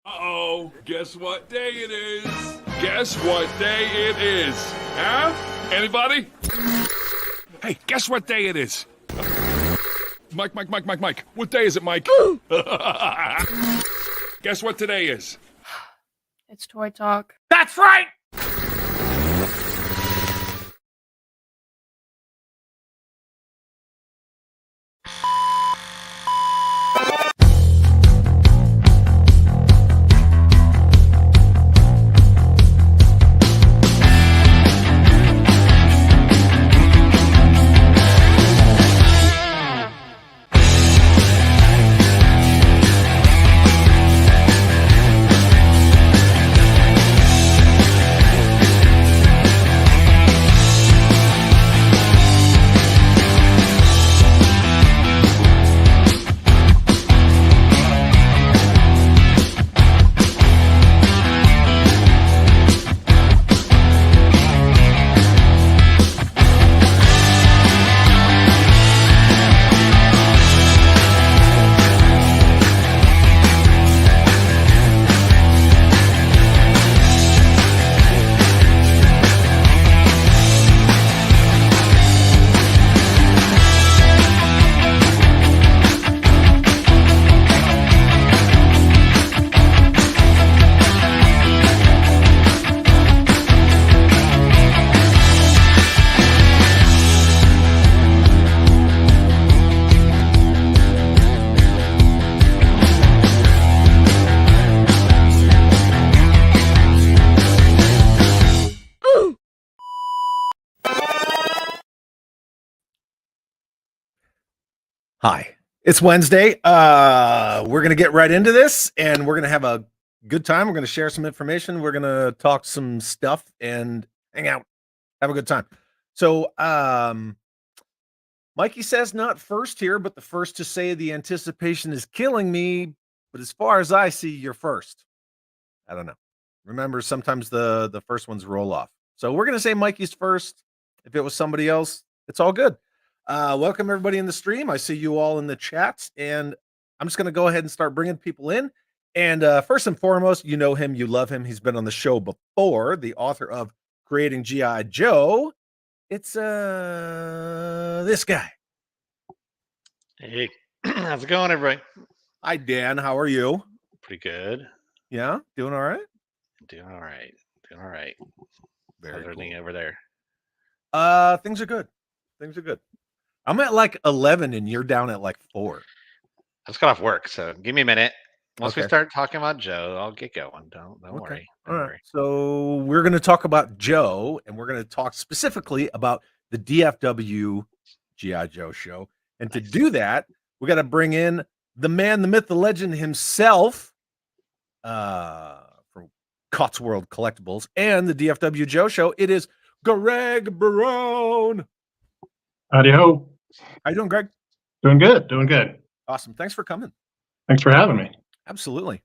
Uh-oh, guess what day it is? Guess what day it is? Huh? Anybody? Hey, guess what day it is? Mike. What day is it, Mike? Guess what today is? It's Toy Talk. That's right! Hi, it's Wednesday. We're going to get right into this and we're going to have a good time. We're going to share some information. We're going to talk some stuff and hang out, have a good time. So, Mikey says not first here, but the first to say the anticipation is killing me. But as far as I see, you're first. I don't know. Remember, sometimes the first ones roll off. So we're going to say Mikey's first. If it was somebody else, it's all good. Welcome everybody in the stream. I see you all in the chat, and I'm just going to go ahead and start bringing people in. And first and foremost, you know him, you love him. He's been on the show before, the author of Creating G.I. Joe. It's this guy. Hey, how's it going, everybody? Hi, Dan. How are you? Pretty good. Yeah, doing all right? Doing all right. Doing all right. Very How's everything cool. over there? Things are good. Things are good. I'm at like 11 and you're down at like 4. I just got off work, so give me a minute. Once we Okay. start talking about Joe, I'll get going. Don't worry. Don't worry. So we're going to talk about Joe, and we're going to talk specifically about the DFW GI Joe show. And to do that, we got to bring in the man, the myth, the legend himself, from Cotswold Collectibles and the DFW Joe Show. It is Greg Barone. Howdy ho. How you doing, Greg? Doing good. Doing good. Awesome. Thanks for coming. Thanks for having me. Absolutely.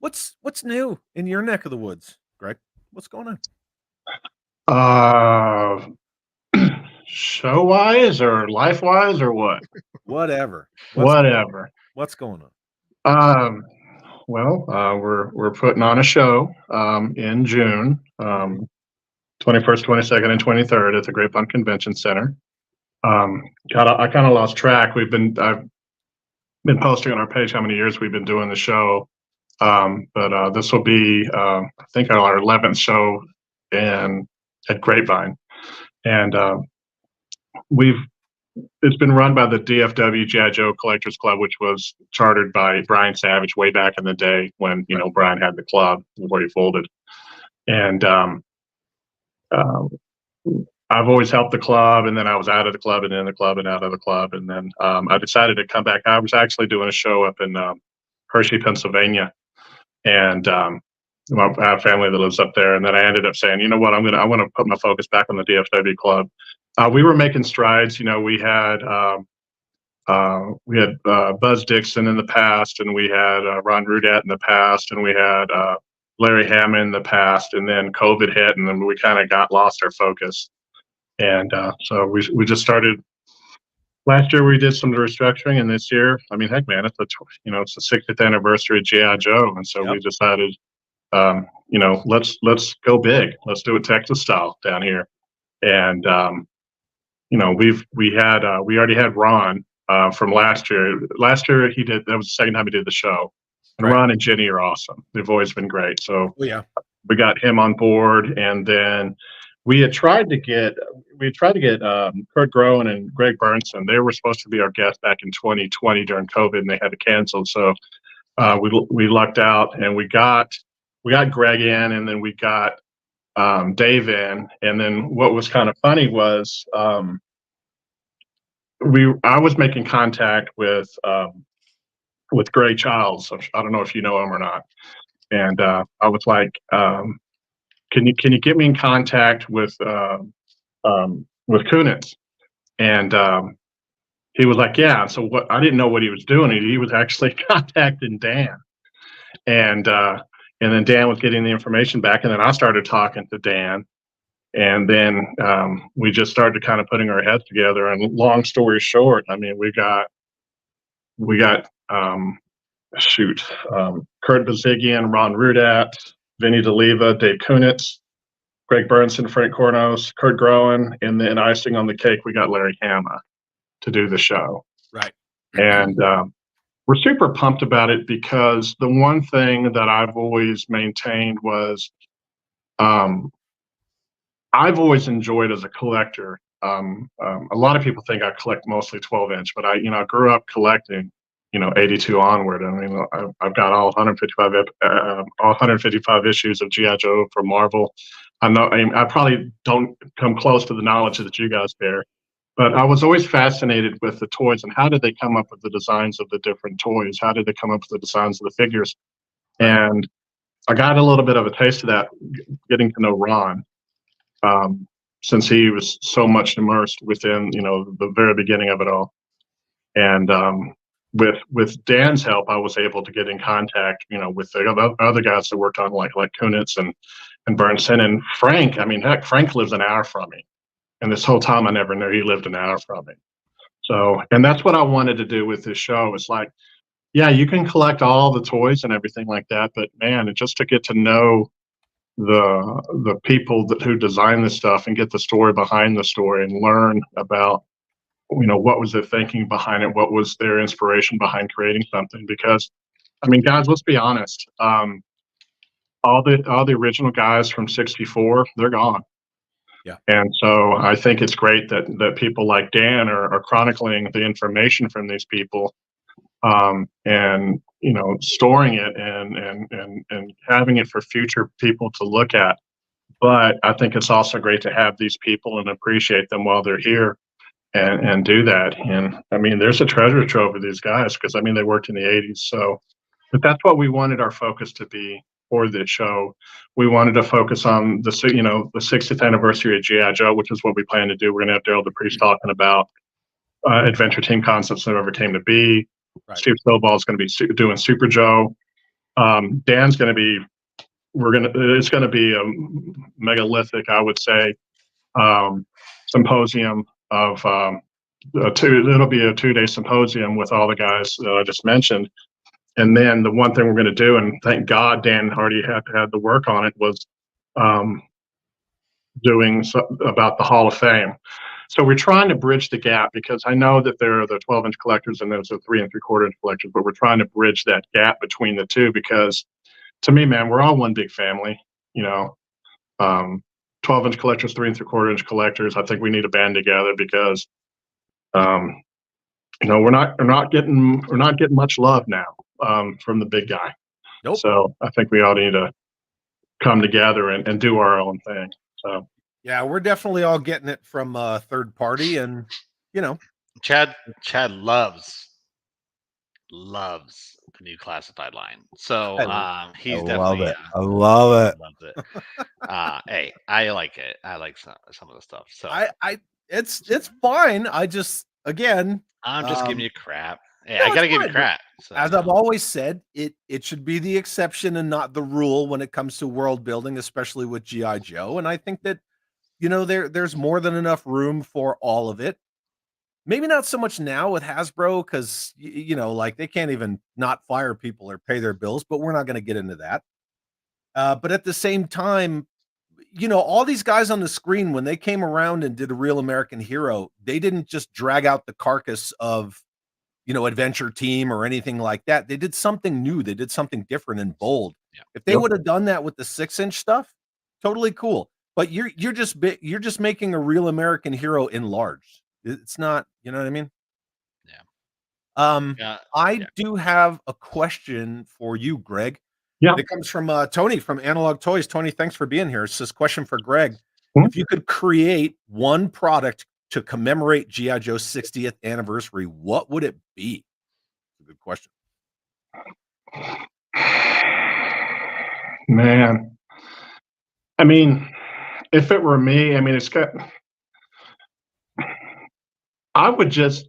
What's new in your neck of the woods, Greg? What's going on? Show wise or life wise or what? Whatever. Whatever. What's going on? Well, we're putting on a show in June, 21st, 22nd, and 23rd at the Grapevine Convention Center. I kind of lost track. I've been posting on our page how many years we've been doing the show, but this will be I think our 11th show at Grapevine, and it's been run by the DFW Gi Joe Collectors Club, which was chartered by Brian Savage way back in the day when Brian had the club before he folded, and I've always helped the club, and then I was out of the club and in the club and out of the club. And then I decided to come back. I was actually doing a show up in Hershey, Pennsylvania. And I have family that lives up there. And then I ended up saying, you know what, I want to put my focus back on the DFW club. We were making strides. We had Buzz Dixon in the past, and we had Ron Rudat in the past, and we had Larry Hammond in the past, and then COVID hit, and then we kind of lost our focus. And so we just started last year we did some restructuring, and this year, I mean, heck, man, it's it's the 60th anniversary of GI Joe, and so we decided, let's go big. Let's do it Texas style down here, and we already had Ron from last year. Last year that was the second time he did the show, and Right. Ron and Jenny are awesome. They've always been great. So Oh, yeah. we got him on board, and then we had tried to get Kurt Groen and Greg Burnson. They were supposed to be our guests back in 2020 during COVID, and they had to cancel. So we lucked out, and we got Greg in, and then we got Dave in. And then what was kind of funny was I was making contact with Gray Childs. I don't know if you know him or not. And I was like, can you get me in contact with Kunitz? And he was like, yeah. So I didn't know what he was doing. He was actually contacting Dan, and then Dan was getting the information back, and then I started talking to Dan, and then we just started kind of putting our heads together. And long story short, I mean, we got Kurt Bazigian, Ron Rudat, Vinny DeLeva, Dave Kunitz, Greg Burnson, Frank Kornos, Kurt Groen, and then icing on the cake, we got Larry Hama to do the show. Right. And we're super pumped about it because the one thing that I've always maintained was I've always enjoyed as a collector. A lot of people think I collect mostly 12-inch, but I grew up collecting 82 onward. I mean, I've got all 155 issues of GI Joe from Marvel. I probably don't come close to the knowledge that you guys bear, but I was always fascinated with the toys and how did they come up with the designs of the different toys? How did they come up with the designs of the figures? And I got a little bit of a taste of that getting to know Ron, since he was so much immersed within the very beginning of it all. And with Dan's help, I was able to get in contact, with the other guys that worked on like Kunitz and Burnson and Frank. I mean, heck, Frank lives an hour from me, and this whole time I never knew he lived an hour from me. So, and that's what I wanted to do with this show. It's like, yeah, you can collect all the toys and everything like that, but man, just to get to know the people who design this stuff and get the story behind the story and learn about what was their thinking behind it, what was their inspiration behind creating something. Because I mean, guys, let's be honest, all the original guys from 64, they're gone. Yeah. And so I think it's great that people like Dan are chronicling the information from these people, and storing it and having it for future people to look at. But I think it's also great to have these people and appreciate them while they're here and do that. And I mean, there's a treasure trove of these guys because I mean, they worked in the 80s. So, but that's what we wanted our focus to be for this show. We wanted to focus on the 60th anniversary of GI Joe, which is what we plan to do. We're going to have Daryl DePriest talking about adventure team concepts that ever came to be. Right. Steve Snowball is going to be doing Super Joe. Dan's going to be. It's going to be a megalithic, I would say, symposium of it'll be a 2-day symposium with all the guys that I just mentioned. And then the one thing we're going to do, and thank God Dan already had the work on it, was doing about the Hall of Fame. So we're trying to bridge the gap because I know that there are the 12-inch collectors and there's the 3 3/4-inch collectors, but we're trying to bridge that gap between the two because to me, man, we're all one big family, 12-inch collectors, 3 3/4-inch collectors. I think we need to band together because, we're not getting much love now from the big guy. Nope. So I think we all need to come together and do our own thing. So yeah, we're definitely all getting it from third party, and Chad loves the new classified line. So he's definitely I love it. Loves it. Hey, I like it. I like some of the stuff. So it's fine. I just I'm just giving you crap. Hey, I gotta give you crap. So, as I've always said, it should be the exception and not the rule when it comes to world building, especially with GI Joe. And I think that there's more than enough room for all of it. Maybe not so much now with Hasbro because you know, like they can't even not fire people or pay their bills, but we're not going to get into that. But at the same time, you know, all these guys on the screen, when they came around and did a real American hero, they didn't just drag out the carcass of, you know, Adventure Team or anything like that. They did something new. They did something different and bold. Yeah. If they would have done that with the 6-inch stuff, totally cool. But you're just making a real American hero enlarged. It's not, you know what I mean? Yeah. I do have a question for you, Greg. Yeah. It comes from Tony from Analog Toys. Tony, thanks for being here. It's this question for Greg. Mhm. If you could create one product to commemorate G.I. Joe's 60th anniversary, what would it be? That's a good question. Man, I mean, if it were me, I mean, I would just.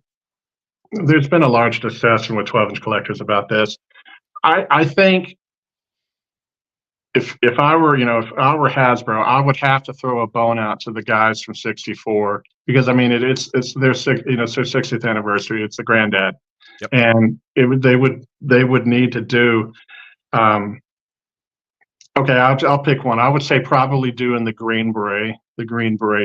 There's been a large discussion with 12-inch collectors about this. I think if I were, you know, if I were Hasbro, I would have to throw a bone out to the guys from '64 because I mean it's their it's their 60th anniversary. It's the granddad, Yep. and they would need to do. Okay, I'll pick one. I would say probably doing the Green Beret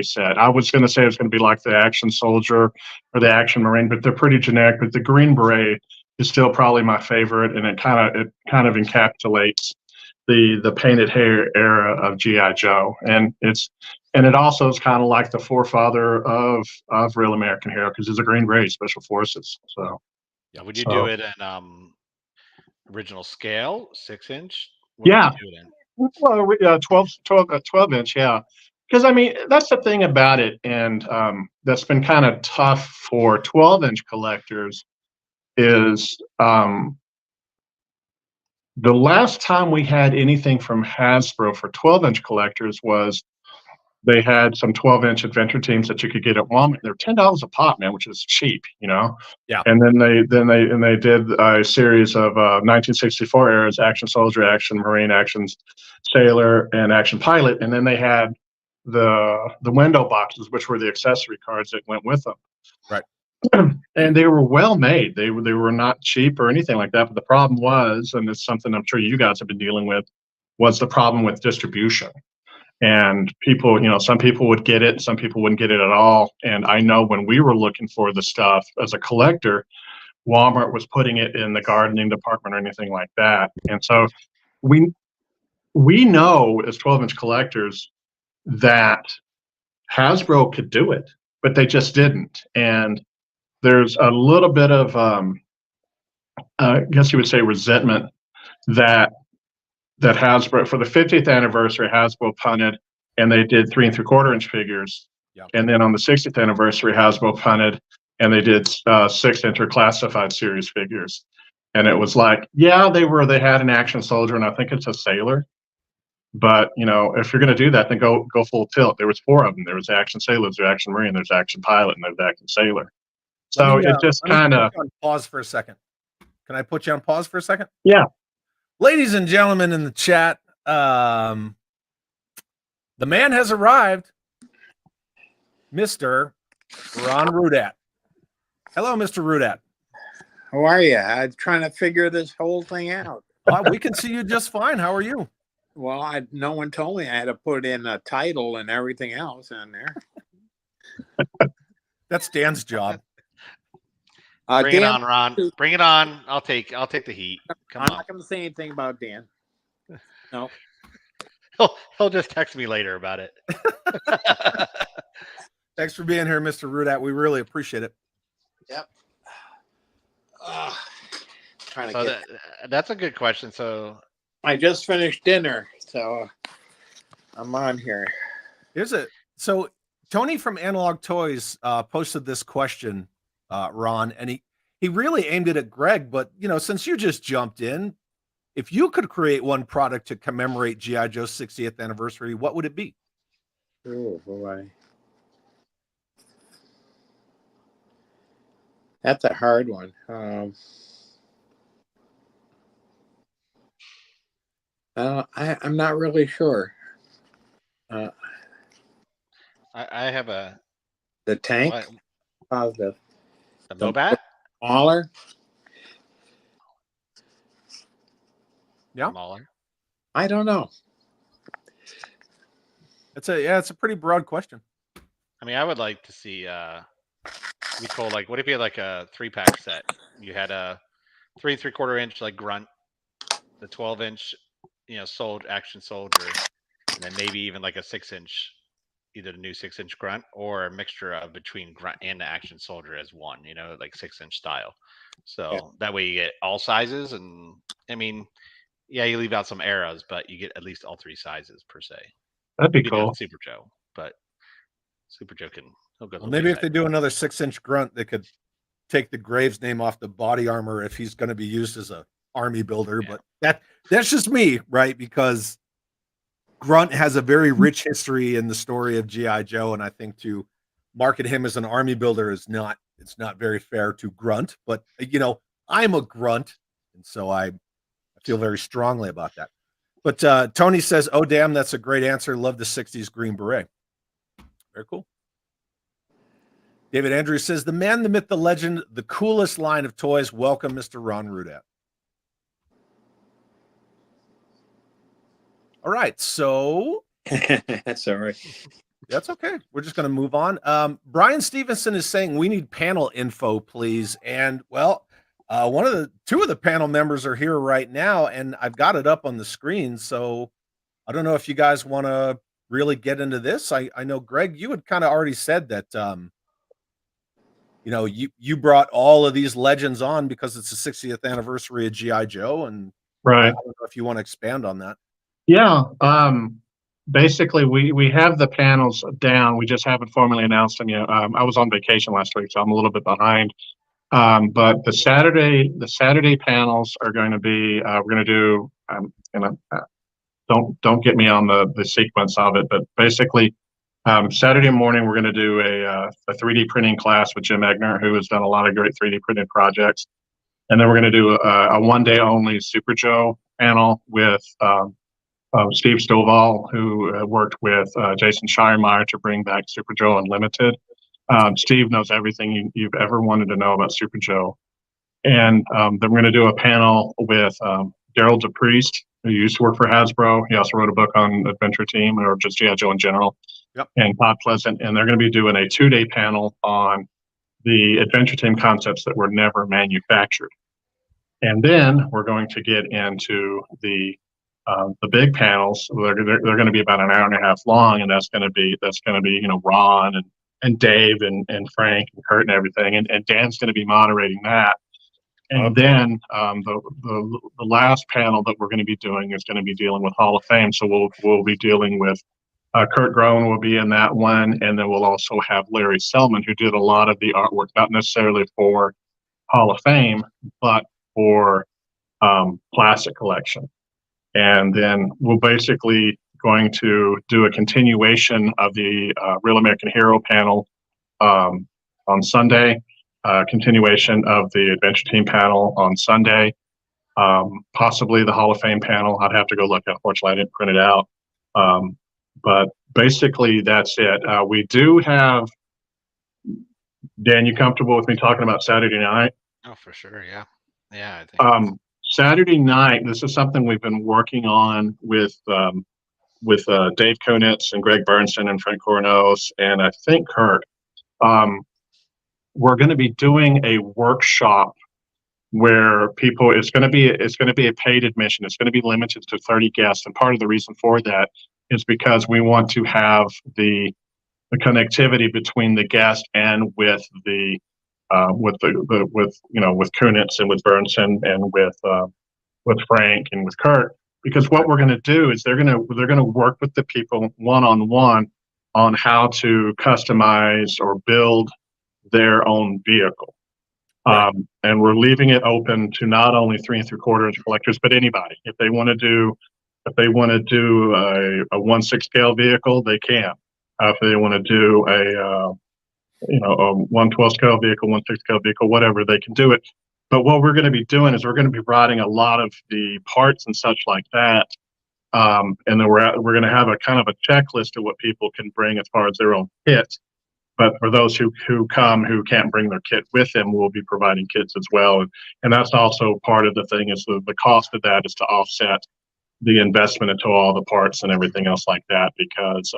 set. I was going to say it's going to be like the Action Soldier or the Action Marine, but they're pretty generic. But the Green Beret is still probably my favorite, and it kind of encapsulates the painted hair era of GI Joe, and it also is kind of like the forefather of Real American Hero because it's a Green Beret Special Forces. So Yeah. Would you do it in original scale, 6-inch? Yeah. Would you do it in? Well, 12 inch, yeah. Because I mean, that's the thing about it, and that's been kind of tough for 12-inch collectors. Is the last time we had anything from Hasbro for 12-inch collectors was they had some 12-inch adventure teams that you could get at Walmart. They're $10 a pop, man, which is cheap, you know. Yeah. And then they did a series of 1964 eras: Action Soldier, Action Marine, Action Sailor, and Action Pilot. And then they had the window boxes, which were the accessory cards that went with them. Right. And they were well made. They were not cheap or anything like that. But the problem was, and it's something I'm sure you guys have been dealing with, was the problem with distribution. And people, you know, some people would get it, some people wouldn't get it at all. And I know when we were looking for the stuff as a collector, Walmart was putting it in the gardening department or anything like that. And so we know as 12-inch collectors that Hasbro could do it, but they just didn't. And there's a little bit of, I guess you would say, resentment that Hasbro, for the 50th anniversary, Hasbro punted and they did 3 3/4-inch figures. Yeah. And then on the 60th anniversary, Hasbro punted and they did 6-inch classified series figures. And it was like, yeah, they had an Action Soldier and I think it's a Sailor. But you know, if you're going to do that, then go full tilt. There was 4 of them. There was Action Sailor, there's Action Marine, there's Action Pilot, and there's Action Sailor. So it just kind of pause for a second. Can I put you on pause for a second? Yeah. Ladies and gentlemen in the chat, the man has arrived, Mr. Ron Rudat. Hello, Mr. Rudat. How are you? I'm trying to figure this whole thing out. We can see you just fine. How are you? Well, no one told me I had to put in a title and everything else in there. That's Dan's job. Bring Dan, it on, Ron. Bring it on. I'll take the heat. Come I'm on. not going to say anything about Dan. No. He'll just text me later about it. Thanks for being here, Mr. Rudat. We really appreciate it. Yep. Trying to So get. that's a good question. So I just finished dinner, so I'm on here. So Tony from Analog Toys posted this question, Ron, and he really aimed it at Greg. But you know, since you just jumped in, if you could create one product to commemorate G.I. Joe's 60th anniversary, what would it be? Oh boy, that's a hard one. I'm not really sure. I have a The tank? what? Positive. The Mobat? Smaller? Yeah. Smaller. I don't know. It's a pretty broad question. I mean, I would like to see be cool. Like, what if you had like a 3-pack set? You had a 3 3/4 inch like grunt, the 12-inch, action soldier, and then maybe even like a 6-inch, either the new 6-inch grunt or a mixture of between grunt and the action soldier as one. Like 6-inch style. So that way you get all sizes, and I mean, yeah, you leave out some eras, but you get at least all 3 sizes per se. That'd be Maybe not cool. Super Joe, but Super Joe can. Well, maybe if they do another 6-inch grunt, they could take the Graves name off the body armor if he's going to be used as a army builder. Yeah. But that's just me, right? Because Grunt has a very rich history in the story of GI Joe, and I think to market him as an army builder it's not very fair to Grunt. But I'm a Grunt, and so I feel very strongly about that. But Tony says, "Oh damn, that's a great answer. Love the '60s Green Beret." Very cool. David Andrews says, "The man, the myth, the legend, the coolest line of toys. Welcome, Mr. Ron Rudat." All right, so That's all right. that's okay. We're just going to move on. Brian Stevenson is saying we need panel info, please. And well, two of the panel members are here right now, and I've got it up on the screen. So I don't know if you guys want to really get into this. I know, Greg, you had kind of already said that. You brought all of these legends on because it's the 60th anniversary of GI Joe, and Right. I don't know if you want to expand on that. Yeah. Basically, we have the panels down. We just haven't formally announced them yet. I was on vacation last week, so I'm a little bit behind. But the Saturday panels are going to be. We're going to do. Don't get me on the sequence of it, but basically, Saturday morning we're going to do a 3D printing class with Jim Egner, who has done a lot of great 3D printed projects, and then we're going to do a one-day only Super Joe panel with Steve Stovall, who worked with Jason Shiremeyer to bring back Super Joe Unlimited. Steve knows everything you've ever wanted to know about Super Joe. And then we're going to do a panel with Daryl DePriest, who used to work for Hasbro. He also wrote a book on Adventure Team, or just G.I. Joe in general. Yep. And Todd Pleasant. And they're going to be doing a 2-day panel on the Adventure Team concepts that were never manufactured. And then we're going to get into the big panels. They're going to be about an hour and a half long, and that's going to be Ron and Dave and Frank and Kurt and everything, and Dan's going to be moderating that. And then the last panel that we're going to be doing is going to be dealing with Hall of Fame. So we'll be dealing with Kurt Groen will be in that one, and then we'll also have Larry Selman, who did a lot of the artwork, not necessarily for Hall of Fame, but for Classic Collection. And then we're basically going to do a continuation of the Real American Hero panel on Sunday, continuation of the Adventure Team panel on Sunday, possibly the Hall of Fame panel. I'd have to go look. Unfortunately, I didn't print it out. But basically, that's it. We do have, Dan, you comfortable with me talking about Saturday night? Oh, for sure. Yeah. Yeah. I think Saturday night, this is something we've been working on with Dave Kunitz and Greg Bernstein and Frank Coronos, and I think Kurt. We're going to be doing a workshop where it's going to be a paid admission. It's going to be limited to 30 guests, and part of the reason for that is because we want to have the connectivity between the guest and with Kunitz and with Bernstein and with Frank and with Kurt, because what we're going to do is they're going to work with the people one-on-one on how to customize or build their own vehicle. And we're leaving it open to not only 3 3/4 inch collectors, but anybody. If they want to do a 1/6 scale vehicle, they can. If they want to do a 1/12 scale vehicle, 1/6 scale vehicle, whatever, they can do it. But what we're going to be doing is we're going to be providing a lot of the parts and such like that. And then we're going to have a kind of a checklist of what people can bring as far as their own kit. but for those who come who can't bring their kit with them, we'll be providing kits as well. And that's also part of the thing is the cost of that is to offset the investment into all the parts and everything else like that, because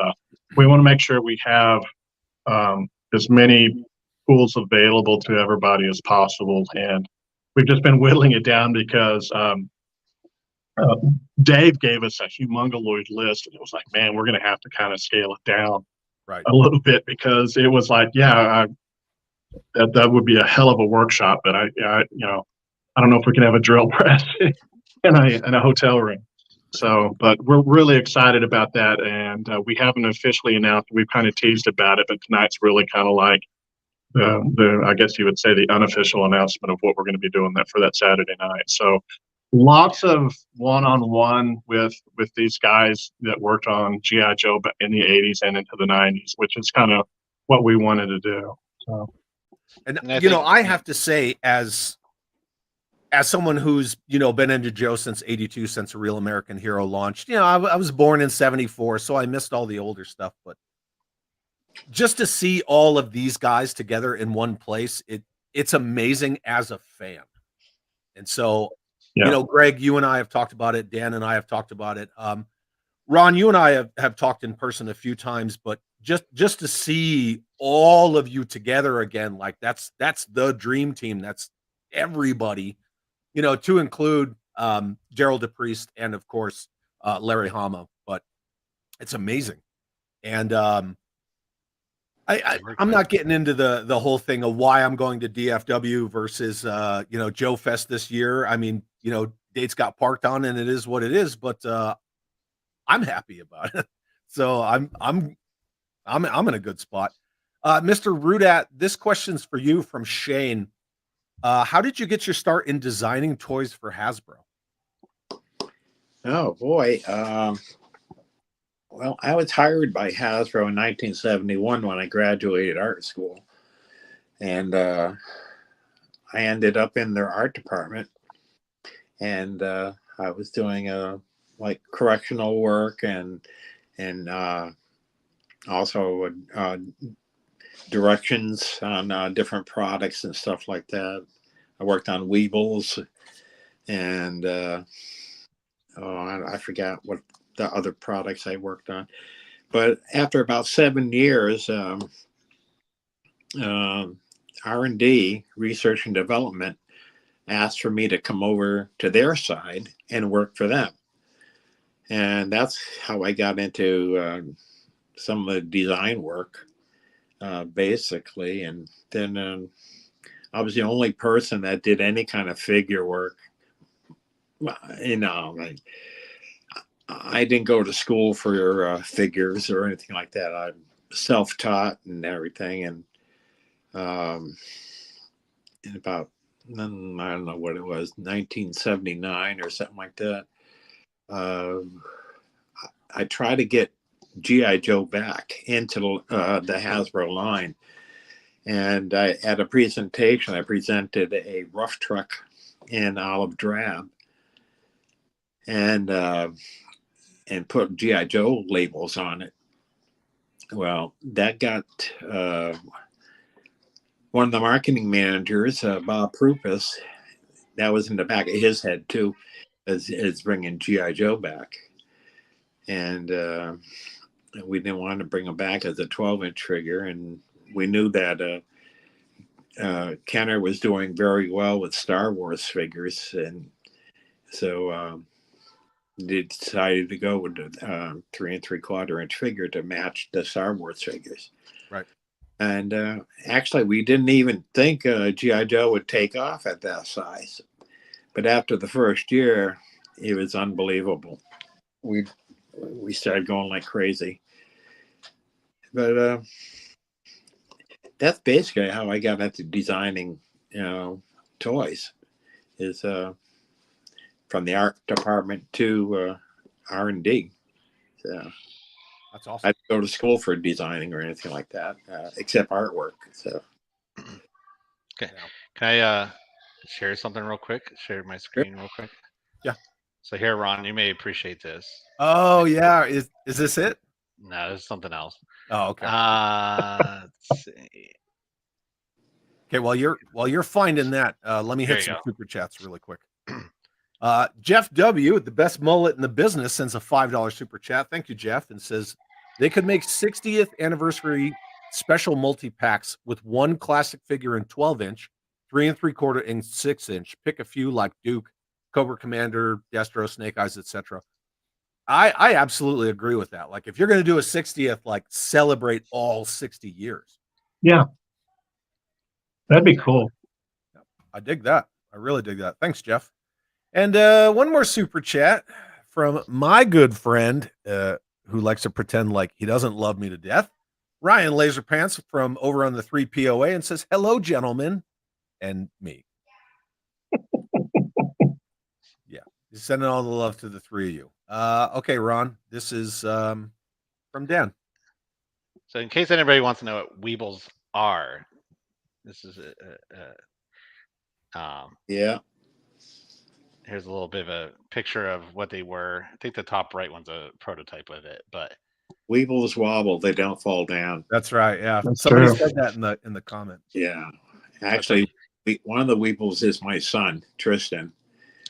we want to make sure we have as many pools available to everybody as possible. And we've just been whittling it down because Dave gave us a humongous list, and it was like, man, we're going to have to kind of scale it down a little bit, because it was like, yeah, that would be a hell of a workshop, but I don't know if we can have a drill press in a hotel room. So, but we're really excited about that, and we haven't officially announced. We've kind of teased about it, but tonight's really kind of like the I guess you would say the unofficial announcement of what we're going to be doing for that Saturday night. So, lots of one-on-one with these guys that worked on GI Joe in the '80s and into the '90s, which is kind of what we wanted to do. So, and I have to say, as someone who's been into Joe since '82, since A Real American Hero launched, I was born in '74, so I missed all the older stuff. But just to see all of these guys together in one place, it's amazing as a fan. And so, Greg, you and I have talked about it. Dan and I have talked about it. Ron, you and I have talked in person a few times, but just to see all of you together again, like that's the dream team. That's everybody. To include Gerald DePriest and, of course, Larry Hama. But it's amazing. And I'm not getting into the whole thing of why I'm going to DFW versus, Joe Fest this year. I mean, dates got parked on, and it is what it is. But I'm happy about it. So I'm in a good spot. Mr. Rudat, this question's for you from Shane. How did you get your start in designing toys for Hasbro? Oh boy. Well, I was hired by Hasbro in 1971 when I graduated art school. And I ended up in their art department. And I was doing like correctional work and also directions on different products and stuff like that. I worked on Weebles, and I forgot what the other products I worked on. But after about 7 years, R&D, research and development, asked for me to come over to their side and work for them. And that's how I got into some of the design work. Basically, and then I was the only person that did any kind of figure work. Like, I didn't go to school for figures or anything like that. I'm self-taught and everything. And in about, I don't know what it was, 1979 or something like that, I tried to get GI Joe back into the Hasbro line, and at a presentation I presented a rough truck in olive drab and put GI Joe labels on it. Well, that got one of the marketing managers, Bob Prupus, that was in the back of his head too, is bringing GI Joe back, and we didn't want to bring them back as a 12-inch figure, and we knew that Kenner was doing very well with Star Wars figures, and so they decided to go with the 3 3/4-inch figure to match the Star Wars figures. Right. And actually, we didn't even think GI Joe would take off at that size, but after the first year, it was unbelievable. We started going like crazy. But that's basically how I got into designing, toys, is from the art department to R&D. So That's awesome. I didn't go to school for designing or anything like that, except artwork. So okay, can I share something real quick? Share my screen real quick. Yeah. So here, Ron, you may appreciate this. Oh yeah, is this it? No, this is something else. Oh, okay. Let's see. Okay, while you're finding that, let me There hit you some go. super chats really quick. Jeff W, the best mullet in the business, sends a $5 super chat. Thank you, Jeff, and says they could make 60th anniversary special multi-packs with one classic figure in 12-inch, 3 3/4, and 6-inch. Pick a few like Duke, Cobra Commander, Destro, Snake Eyes, etc. I absolutely agree with that. Like, if you're going to do a 60th, like, celebrate all 60 years. Yeah, that'd be cool. I dig that. I really dig that. Thanks, Jeff. And one more super chat from my good friend who likes to pretend like he doesn't love me to death, Ryan Laserpants from over on the 3POA, and says, hello, gentlemen, and me. Yeah, he's sending all the love to the three of you. Okay, Ron, this is from Dan. So in case anybody wants to know what Weebles are, this is Yeah. here's a little bit of a picture of what they were. I think the top right one's a prototype of it, but Weebles wobble, they don't fall down. That's right. Yeah, That's somebody true. said that in the comment. Yeah. Actually, one of the Weebles is my son, Tristan.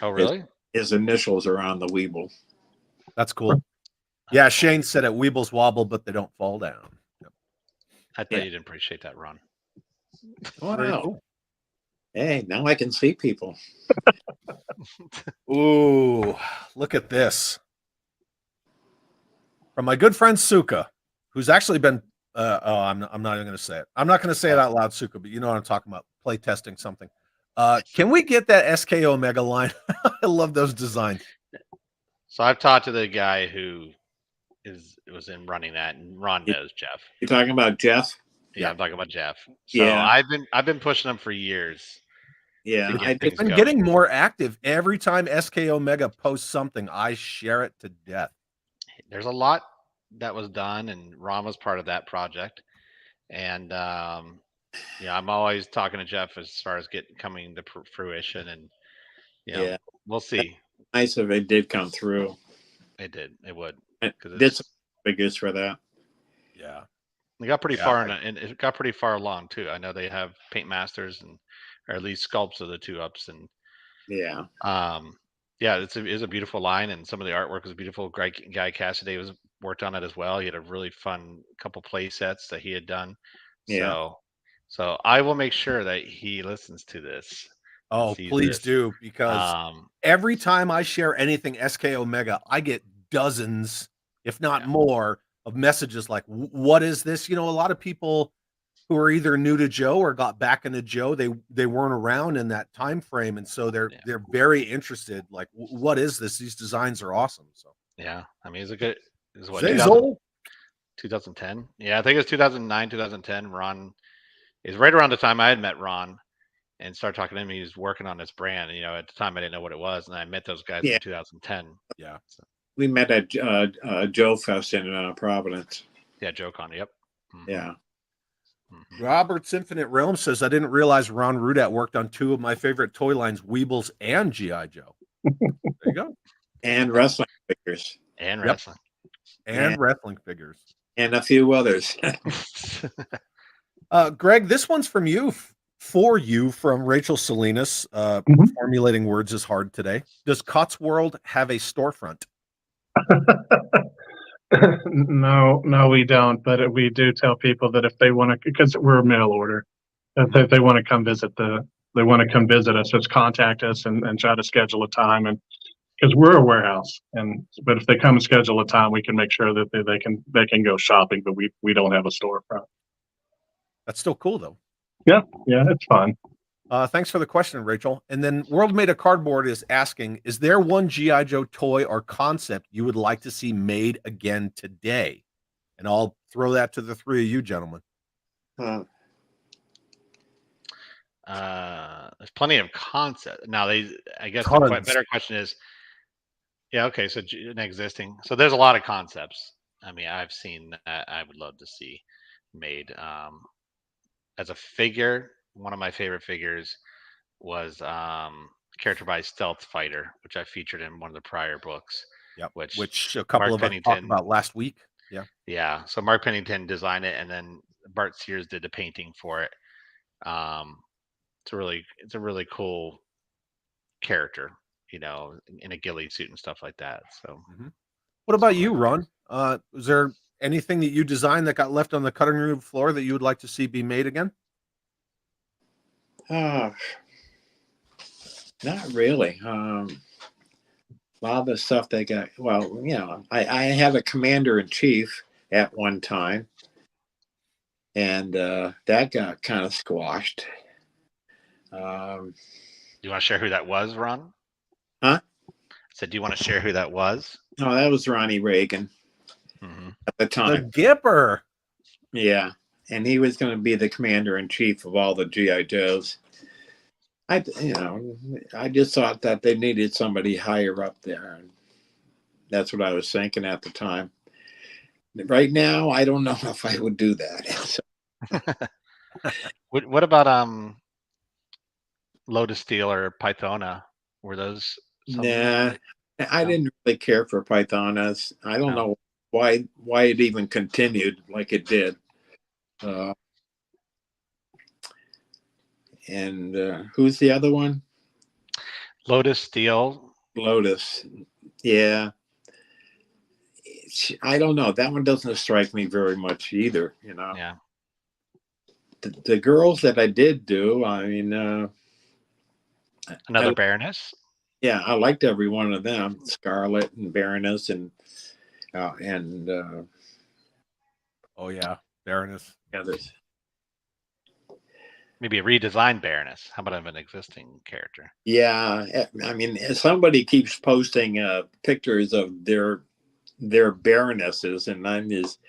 oh really? His initials are on the Weeble. That's cool. Yeah, Shane said it. Weebles wobble, but they don't fall down. Yep. I thought you didn't appreciate that, Ron. Very Wow. cool. Hey, now I can see people. Ooh, look at this. From my good friend Suka, who's actually been I'm not even going to say it. I'm not going to say it out loud, Suka, but you know what I'm talking about. Play testing something. Can we get that SK Omega line? I love those designs. So I've talked to the guy who was in running that, and Ron knows Jeff. You're talking about Jeff? Yeah, I'm talking about Jeff. So Yeah. I've been pushing him for years. Yeah. It's been getting more active. Every time SK Omega posts something, I share it to death. There's a lot that was done, and Ron was part of that project. And yeah, I'm always talking to Jeff as far as coming to fruition, and Yeah. we'll see. Nice if it did come through. It did. It would. Did some figures for that. Yeah. They got pretty far, and it got pretty far along too. I know they have paint masters or at least sculpts of the 2-ups, and Yeah. yeah, it's a beautiful line, and some of the artwork was beautiful. Guy Cassidy was worked on it as well. He had a really fun couple play sets that he had done. Yeah. So I will make sure that he listens to this. Oh, please do, because every time I share anything SK Omega, I get dozens, if not more, of messages like, what is this? You know, a lot of people who are either new to Joe or got back into Joe, they weren't around in that time frame, and so they're very interested. Like, what is this? These designs are awesome. So yeah, I mean, it's what, 2010? Yeah, I think it was 2009, 2010. Ron is right around the time I had met Ron and started talking to him. He was working on this brand. You know, at the time I didn't know what it was, and I met those guys in 2010. Yeah, so. We met at Joe Fest in Providence. Yeah, JoeCon. Yep. Mm-hmm. Yeah. Mm-hmm. Robert's Infinite Realm says, I didn't realize Ron Rudat worked on 2 of my favorite toy lines, Weebles and G.I. Joe. There you go. And wrestling figures. And wrestling. And wrestling figures. And a few others. Greg, this one's from you, for you, from Rachel Salinas. Formulating words is hard today. Does Cotswold have a storefront? No, we don't. But we do tell people that if they want to, because we're a mail order, if they want to come visit us, just contact us and try to schedule a time. And because we're a warehouse, but if they come and schedule a time, we can make sure that they can go shopping. But we don't have a storefront. That's still cool though. Yeah, it's fun. Thanks for the question, Rachel. And then World Made of Cardboard is asking, is there one G.I. Joe toy or concept you would like to see made again today? And I'll throw that to the three of you gentlemen. There's plenty of concept. Now, I guess the better question is, yeah, okay, so an existing. So there's a lot of concepts. I mean, I've seen that I would love to see made. As a figure, one of my favorite figures was a character by Stealth Fighter, which I featured in one of the prior books. Yep. Which a couple Mark of us talked about last week. Yeah. So Mark Pennington designed it, and then Bart Sears did the painting for it. It's a really cool character, in a ghillie suit and stuff like that. So, What about you, Ron? Was there anything that you designed that got left on the cutting room floor that you would like to see be made again? Not really. A lot of the stuff they got. Well, I have a commander in chief at one time, and that got kind of squashed. you want to share who that was, Ron? Huh? I said, do you want to share who that was? No, that was Ronnie Reagan at the The time. Gipper. Yeah, and he was going to be the commander in chief of all the GI Joes. I just thought that they needed somebody higher up there, and that's what I was thinking at the time. Right now, I don't know if I would do that. So, What about Lotus Steel or Pythona? Were those? nah, I didn't really care for Pythonas. I don't know why it even continued like it did. And who's the other one? Lotus Steel. Lotus. Yeah. I don't know. That one doesn't strike me very much either, Yeah. The girls that I did do, I mean, Another Baroness. yeah, I liked every one of them. Scarlet and Baroness and oh yeah, Baroness. others. Maybe a redesigned Baroness. How about of an existing character? Yeah, I mean, somebody keeps posting pictures of their Baronesses, and I'm just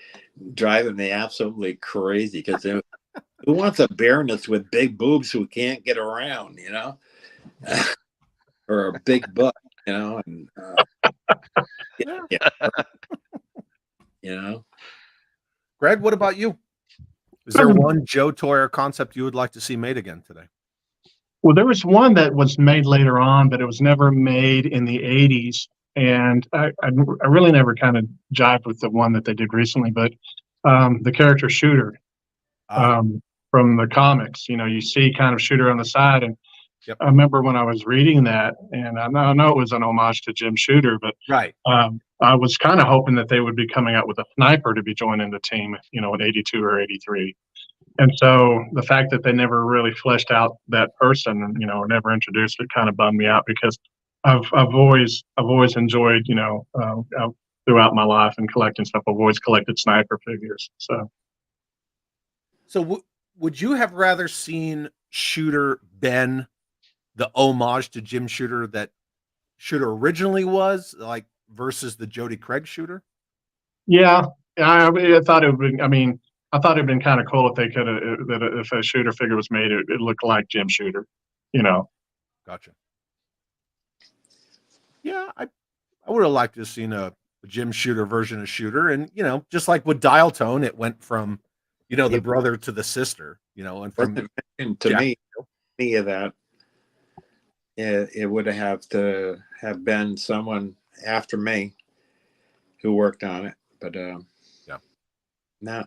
driving me absolutely crazy because who wants a Baroness with big boobs who can't get around, or a big butt, and Greg, what about you? Is there one Joe toy or concept you would like to see made again today? Well, there was one that was made later on, but it was never made in the 80s. And I really never kind of jived with the one that they did recently, but the character Shooter from the comics, you see kind of Shooter on the side. And I remember when I was reading that, and I know it was an homage to Jim Shooter, but right. I was kind of hoping that they would be coming out with a sniper to be joining the team, in 82 or 83. And so the fact that they never really fleshed out that person, or never introduced it, kind of bummed me out because I've always enjoyed, throughout my life and collecting stuff. I've always collected sniper figures. So would you have rather seen Shooter been the homage to Jim Shooter that Shooter originally was, like, versus the Jody Craig Shooter? Yeah, I thought it would. I mean, I thought it'd been kind of cool if they could have, if a Shooter figure was made, it looked like Jim Shooter. Gotcha. Yeah, I would have liked to have seen a Jim Shooter version of Shooter, and just like with Dial Tone, it went from the brother to the sister, and from to me of that, it would have to have been someone after me who worked on it, but no,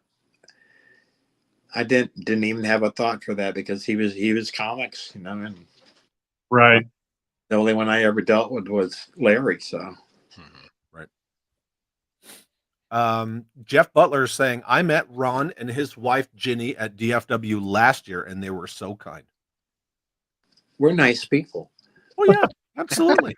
I didn't even have a thought for that because he was comics, and right. The only one I ever dealt with was Larry. So, right. Jeff Butler is saying, I met Ron and his wife Ginny at DFW last year, and they were so kind. We're nice people. Oh yeah, absolutely.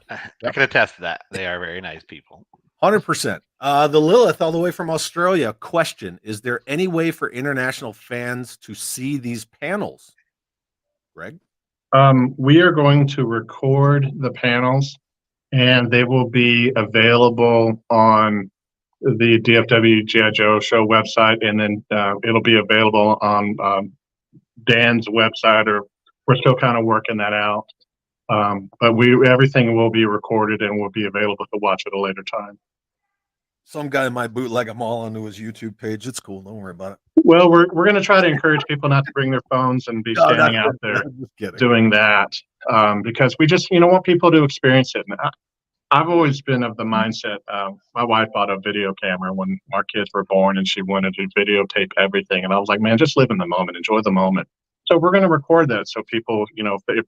I can attest to that. They are very nice people. 100%. The Lilith, all the way from Australia. Question: is there any way for international fans to see these panels? Greg? We are going to record the panels, and they will be available on the DFW Gi Joe Show website, and then it'll be available on Dan's website, or we're still kind of working that out. But everything will be recorded and will be available to watch at a later time. Some guy might bootleg them all onto his YouTube page. It's cool. Don't worry about it. Well, we're going to try to encourage people not to bring their phones and be standing out there doing that, because we just want people to experience it. And I've always been of the mindset. My wife bought a video camera when our kids were born, and she wanted to videotape everything. And I was like, man, just live in the moment, enjoy the moment. So we're going to record that, so people, if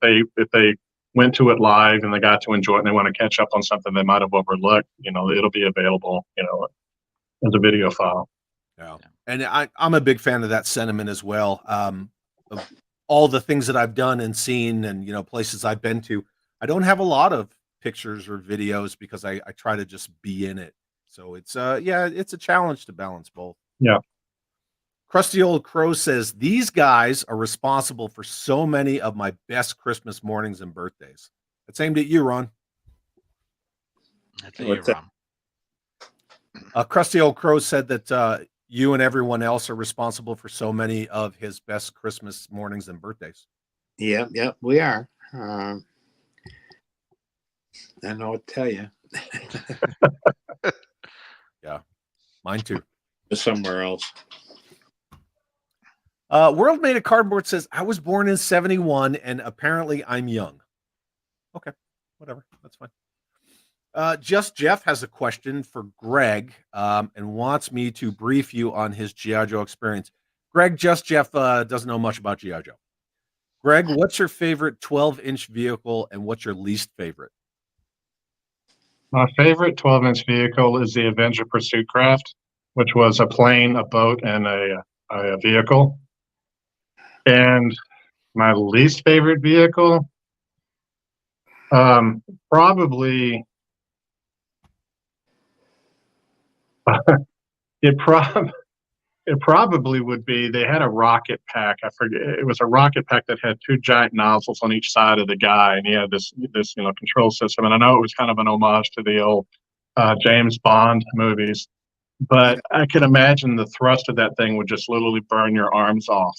they went to it live and they got to enjoy it, and they want to catch up on something they might have overlooked, it'll be available, as a video file. Yeah, and I'm a big fan of that sentiment as well. Of all the things that I've done and seen, and places I've been to, I don't have a lot of pictures or videos because I try to just be in it. So it's it's a challenge to balance both. Yeah. Crusty Old Crow says these guys are responsible for so many of my best Christmas mornings and birthdays. That's aimed at you, Ron. That's you, Ron. Crusty Old Crow said that you and everyone else are responsible for so many of his best Christmas mornings and birthdays. Yeah, we are. I don't know what to tell you. Yeah, mine too. Somewhere else. World Made of Cardboard says, I was born in 71 and apparently I'm young. Okay, whatever. That's fine. Just Jeff has a question for Greg and wants me to brief you on his G.I. Joe experience. Greg, Just Jeff doesn't know much about G.I. Joe. Greg, what's your favorite 12-inch vehicle and what's your least favorite? My favorite 12-inch vehicle is the Avenger Pursuit Craft, which was a plane, a boat, and a vehicle. And my least favorite vehicle, probably it probably would be, they had a rocket pack. I forget, it was a rocket pack that had two giant nozzles on each side of the guy, and he had this control system. And I know it was kind of an homage to the old James Bond movies, but I can imagine the thrust of that thing would just literally burn your arms off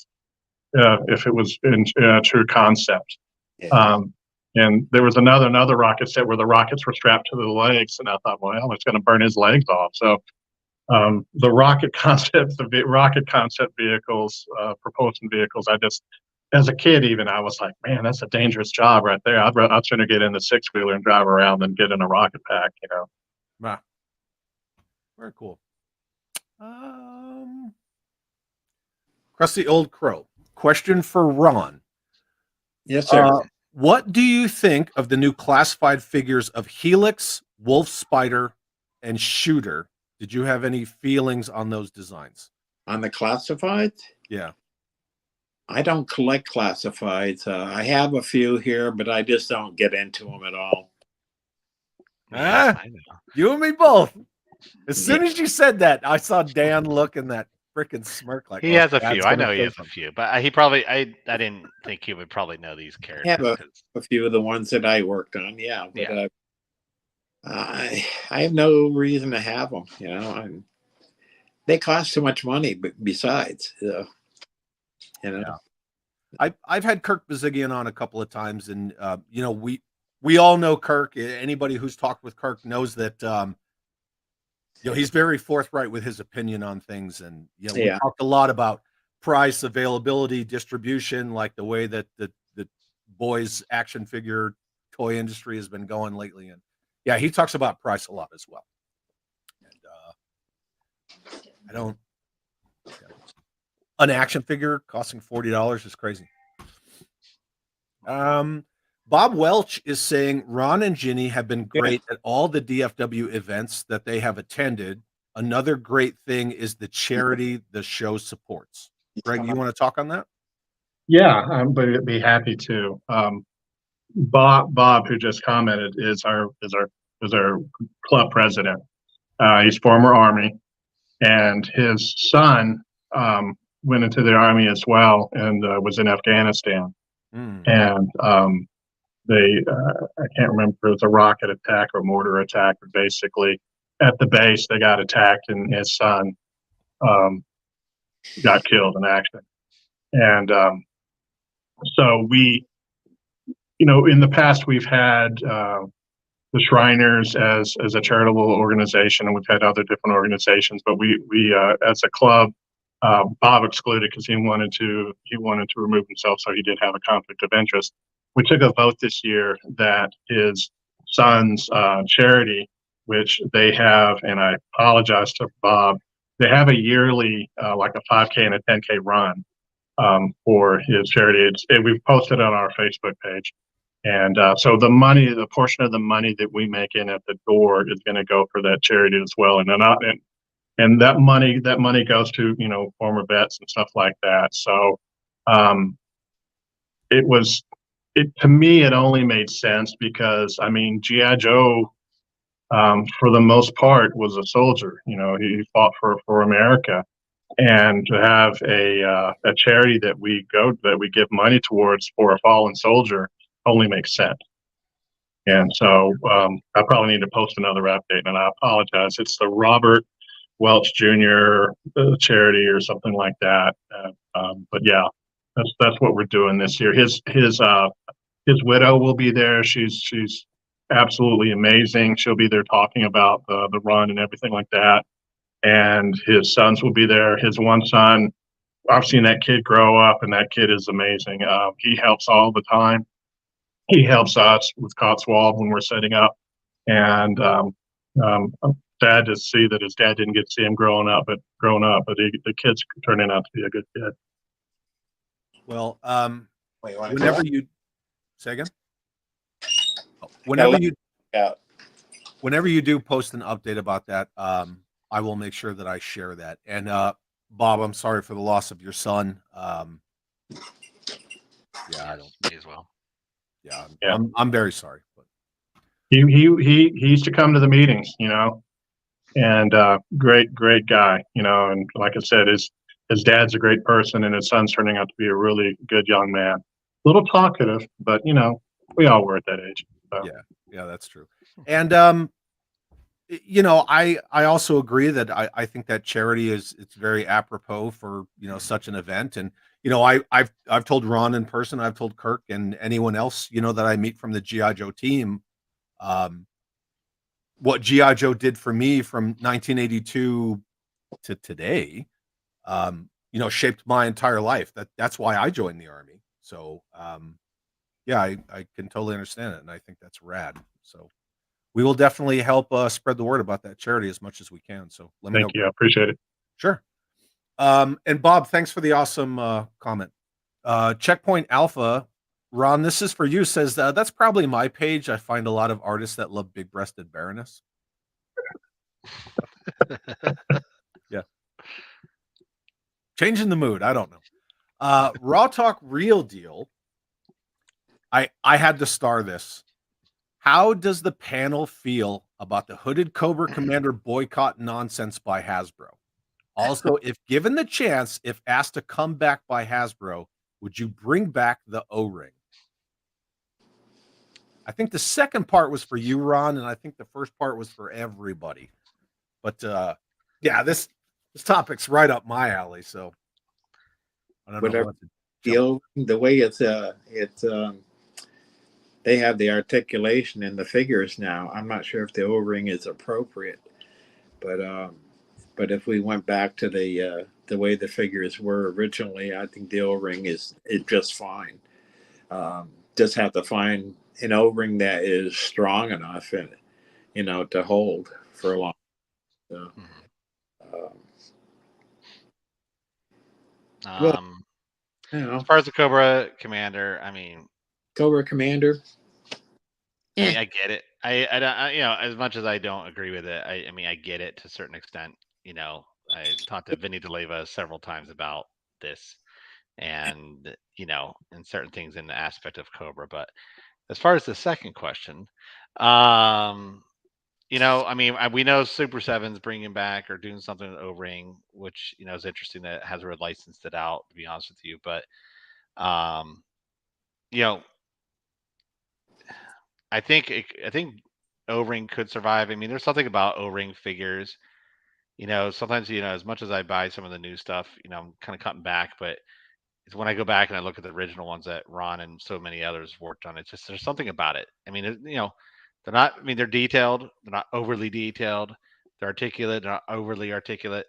if it was in a true concept. Yeah. And there was another rocket set where the rockets were strapped to the legs, and I thought, well, it's going to burn his legs off. So the rocket concept vehicles, propulsion vehicles, as a kid even, I was like, man, that's a dangerous job right there. I'd sooner get in the six-wheeler and drive around than get in a rocket pack, Wow. Very cool. Crusty Old Crow. Question for Ron. Yes, sir. What do you think of the new classified figures of Helix, Wolf Spider, and Shooter? Did you have any feelings on those designs? On the classified? Yeah. I don't collect classifieds. I have a few here, but I just don't get into them at all. Ah, you and me both. As soon as you said that, I saw Dan look in that freaking smirk like he has a few. I know he has a few, but I didn't think he would probably know these characters. I have a few of the ones that I worked on, but I have no reason to have them. They cost so much money. But besides, I've had Kirk Bazigian on a couple of times, and we all know Kirk. Anybody who's talked with Kirk knows that he's very forthright with his opinion on things, and we talked a lot about price, availability, distribution, like the way that the boys action figure toy industry has been going lately. And yeah, he talks about price a lot as well. And an action figure costing $40 is crazy. Bob Welch is saying Ron and Ginny have been great at all the DFW events that they have attended. Another great thing is the charity the show supports. Greg, you want to talk on that? Yeah, I'd be happy to. Bob, who just commented, is our club president. He's former Army, and his son went into the Army as well and was in Afghanistan. And I can't remember if it was a rocket attack or mortar attack, but basically at the base they got attacked and his son got killed in action. And so we, in the past we've had the Shriners as a charitable organization, and we've had other different organizations, but we as a club, Bob excluded because he wanted to remove himself, so he did have a conflict of interest. We took a vote this year that his son's charity, which they have, and I apologize to Bob. They have a yearly, like a 5K and a 10K run for his charity. We've posted on our Facebook page. And so the portion of the money that we make in at the door is going to go for that charity as well. And that money goes to, former vets and stuff like that. So to me, it only made sense because, I mean, G.I. Joe, for the most part, was a soldier. He fought for America. And to have a charity that we give money towards for a fallen soldier only makes sense. And so I probably need to post another update, and I apologize. It's the Robert Welch Jr. Charity or something like that. But yeah, that's what we're doing this year. His widow will be there. She's absolutely amazing. She'll be there talking about the run and everything like that. And his sons will be there. His one son, I've seen that kid grow up, and that kid is amazing. He helps all the time. He helps us with Cotswold when we're setting up. And I'm sad to see that his dad didn't get to see him growing up, but the kid's turning out to be a good kid. Well, Wait, you wanna whenever go? you say again, whenever you Yeah. whenever you do post an update about that, I will make sure that I share that. And Bob, I'm sorry for the loss of your son. Yeah, I don't. Me as well. Yeah, Yeah. I'm very sorry. But He used to come to the meetings, and great guy, and like I said, his dad's a great person, and his son's turning out to be a really good young man. A little talkative, but we all were at that age. So. Yeah, that's true. And I also agree that I think that charity it's very apropos for such an event. And I've told Ron in person, I've told Kirk and anyone else that I meet from the GI Joe team, what GI Joe did for me from 1982 to today, shaped my entire life. That's why I joined the Army. So yeah, I can totally understand it, and I think that's rad. So we will definitely help spread the word about that charity as much as we can. So let me know. Thank you. I appreciate it. Sure. And Bob, thanks for the awesome comment. Checkpoint Alpha, Ron, this is for you, says that's probably my page. I find a lot of artists that love big-breasted Baroness. Yeah. Changing the mood. I don't know. Raw Talk Real Deal. I had to star this. How does the panel feel about the Hooded Cobra Commander boycott nonsense by Hasbro? Also, if given the chance, if asked to come back by Hasbro, would you bring back the O-ring? I think the second part was for you, Ron, and I think the first part was for everybody. But yeah, this topic's right up my alley. So I don't know what to feel the way it's they have the articulation in the figures now. I'm not sure if the O-ring is appropriate, but if we went back to the way the figures were originally, I think the O-ring is just fine. Just have to find an O-ring that is strong enough and to hold for a long. So, as far as the Cobra Commander, I mean, Cobra Commander. I get it. I as much as I don't agree with it, I mean, I get it to a certain extent. I talked to Vinny DeLeva several times about this, and and certain things in the aspect of Cobra. But as far as the second question, I mean, we know Super Seven's bringing back or doing something with O-ring, which is interesting that Hasbro licensed it out. To be honest with you, but I think O-ring could survive. I mean, there's something about O-ring figures. Sometimes as much as I buy some of the new stuff, I'm kind of cutting back, but it's when I go back and I look at the original ones that Ron and so many others worked on. It's just there's something about it. I mean, they're not. I mean, they're detailed. They're not overly detailed. They're articulate. They're not overly articulate.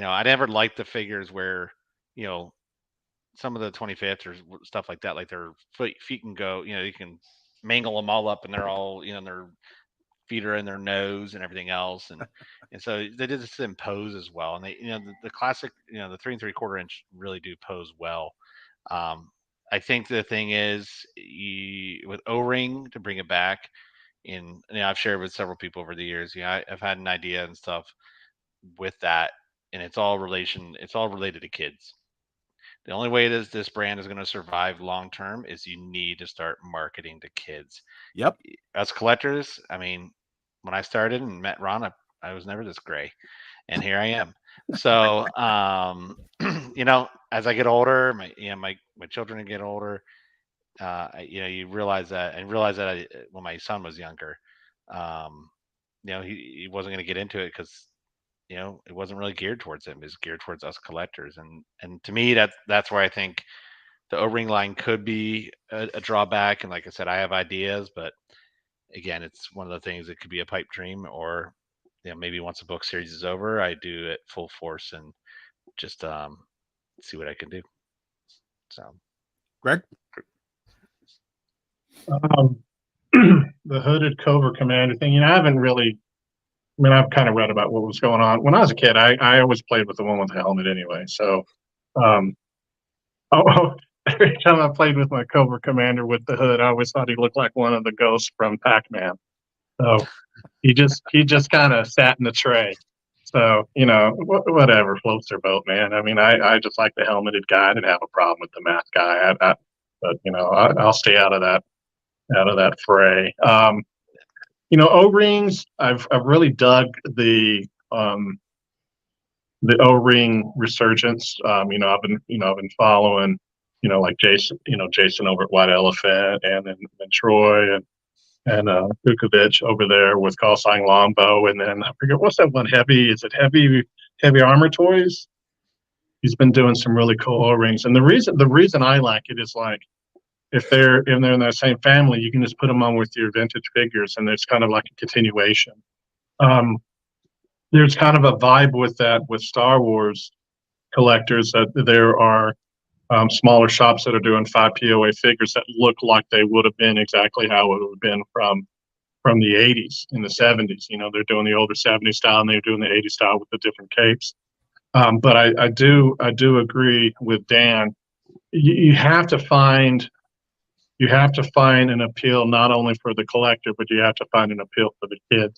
I never liked the figures where some of the 25th or stuff like that, like their feet can go. You can mangle them all up, and they're all, their feet are in their nose and everything else, and so they did this in pose as well. And they, the classic, the 3 3/4 inch really do pose well. I think the thing is, with O-ring, to bring it back, I've shared with several people over the years. I've had an idea and stuff with that, and it's all related to kids. The only way this brand is going to survive long term is you need to start marketing to kids. Yep. As collectors, I mean, when I started and met Ron, I was never this gray, and here I am. So, as I get older, my children get older. You realize that, and when my son was younger, he wasn't going to get into it because it wasn't really geared towards him. It was geared towards us collectors, and to me, that's where I think the O-ring line could be a drawback. And like I said, I have ideas, but again, it's one of the things that could be a pipe dream, or maybe once the book series is over, I do it full force and just see what I can do. So, Greg? The hooded Cobra Commander thing, I haven't really. I mean, I've kind of read about what was going on. When I was a kid, I always played with the one with the helmet anyway. So, every time I played with my Cobra Commander with the hood, I always thought he looked like one of the ghosts from Pac-Man. So he just kind of sat in the tray. So, whatever floats their boat, man. I mean, I just like the helmeted guy. I didn't have a problem with the mask guy. But I'll stay out of that fray. O-rings. I've really dug the O-ring resurgence. I've been following, like Jason over at White Elephant, and then Troy and Vukovic over there with Call Sign Longbow, and then I forget what's that one heavy. Is it heavy armor toys? He's been doing some really cool O-rings, and the reason I like it is like, if they're in that same family, you can just put them on with your vintage figures, and it's kind of like a continuation. There's kind of a vibe with that with Star Wars collectors, that there are smaller shops that are doing 5 POA figures that look like they would have been exactly how it would have been from the 80s and the 70s. They're doing the older 70s style, and they're doing the 80s style with the different capes. But I do agree with Dan. You have to find an appeal not only for the collector, but you have to find an appeal for the kid,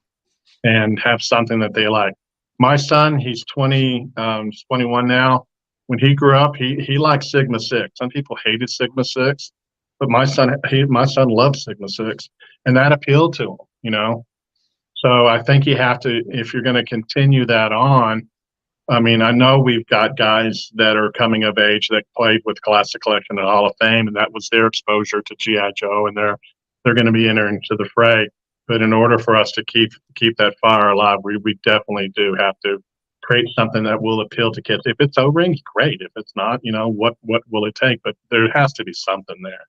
and have something that they like. My son, he's 20, 21 now. When he grew up, he liked Sigma 6. Some people hated Sigma 6, but my son loved Sigma 6, and that appealed to him. So I think you have to, if you're going to continue that on. I mean, I know we've got guys that are coming of age that played with Classic Collection and Hall of Fame, and that was their exposure to GI Joe, and they're going to be entering to the fray. But in order for us to keep that fire alive, we definitely do have to create something that will appeal to kids. If it's O-ring, great. If it's not, what will it take? But there has to be something there,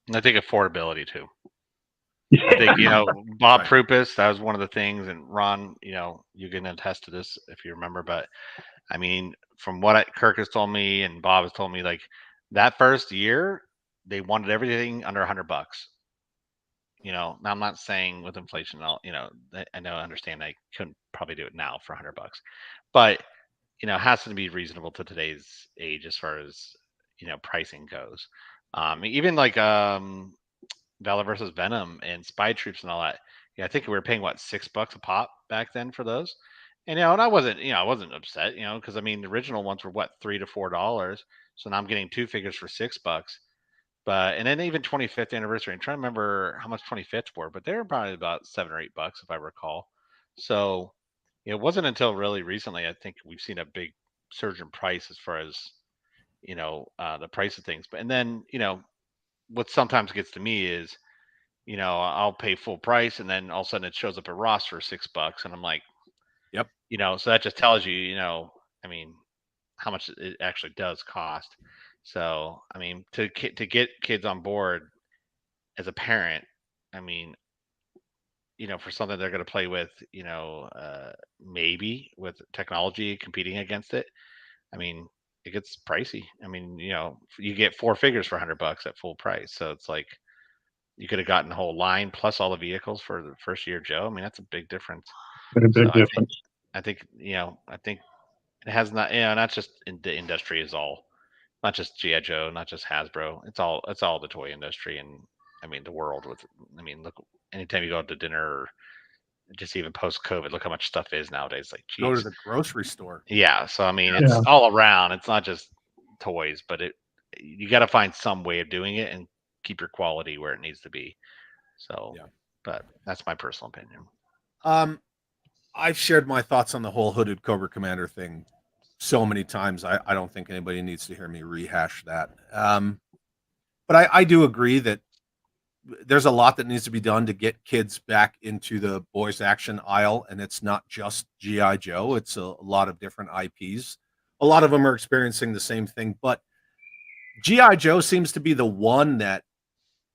And I think affordability too. Yeah. I think, Bob Prupus, that was one of the things, and Ron, you can attest to this if you remember, but I mean, from what Kirk has told me and Bob has told me, like, that first year, they wanted everything under $100. Now I'm not saying with inflation, I understand I couldn't probably do it now for $100, but it has to be reasonable to today's age as far as pricing goes. Even like Valor versus Venom and Spy Troops and all that. I think we were paying what, $6 a pop back then for those. And and I wasn't upset, because I mean the original ones were what, $3 to $4. So now I'm getting 2 figures for $6. But and then even 25th anniversary. I'm trying to remember how much 25th were, but they were probably about $7 or $8 if I recall. So it wasn't until really recently I think we've seen a big surge in price as far as the price of things. But and then what sometimes gets to me is, I'll pay full price, and then all of a sudden it shows up at Ross for $6, and I'm like, yep. So that just tells you, I mean, how much it actually does cost. So, I mean, to get kids on board as a parent, I mean, for something they're going to play with, maybe with technology competing against it. I mean, it gets pricey. I mean, you know, you get 4 figures for $100 at full price. So it's like you could have gotten the whole line plus all the vehicles for the first year Joe. I mean, that's a big difference. Very So big difference. I think, you know, I think it has not, you know, not just in the industry is all, not just GI Joe, not just Hasbro. It's all the toy industry, and I mean the world with. I mean, look, anytime you go out to dinner or just even post COVID, look how much stuff is nowadays. Like, Go to geez, the grocery store. yeah. So I mean, Yeah. it's all around. It's not just toys, but you got to find some way of doing it and keep your quality where it needs to be. So, Yeah. but that's my personal opinion. I've shared my thoughts on the whole hooded Cobra Commander thing so many times. I don't think anybody needs to hear me rehash that. But I do agree that there's a lot that needs to be done to get kids back into the boys action aisle, and it's not just GI Joe. It's a lot of different IPs. A lot of them are experiencing the same thing, but GI Joe seems to be the one that,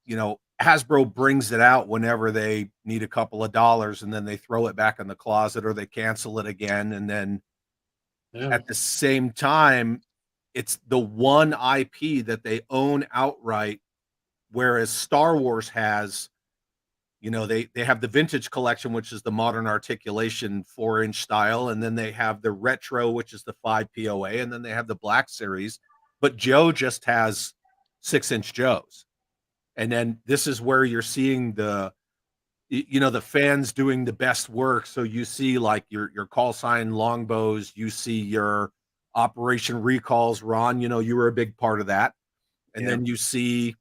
you know, Hasbro brings it out whenever they need a couple of dollars, and then they throw it back in the closet or they cancel it again. And then Yeah. at the same time, it's the one IP that they own outright, whereas Star Wars has, you know, they have the vintage collection, which is the modern articulation 4-inch style, and then they have the retro, which is the 5 POA, and then they have the Black Series. But Joe just has 6-inch Joes. And then this is where you're seeing the, you know, the fans doing the best work. So you see like your call sign longbows, you see your Operation Recalls. Ron, you know, you were a big part of that. And Yeah. then you see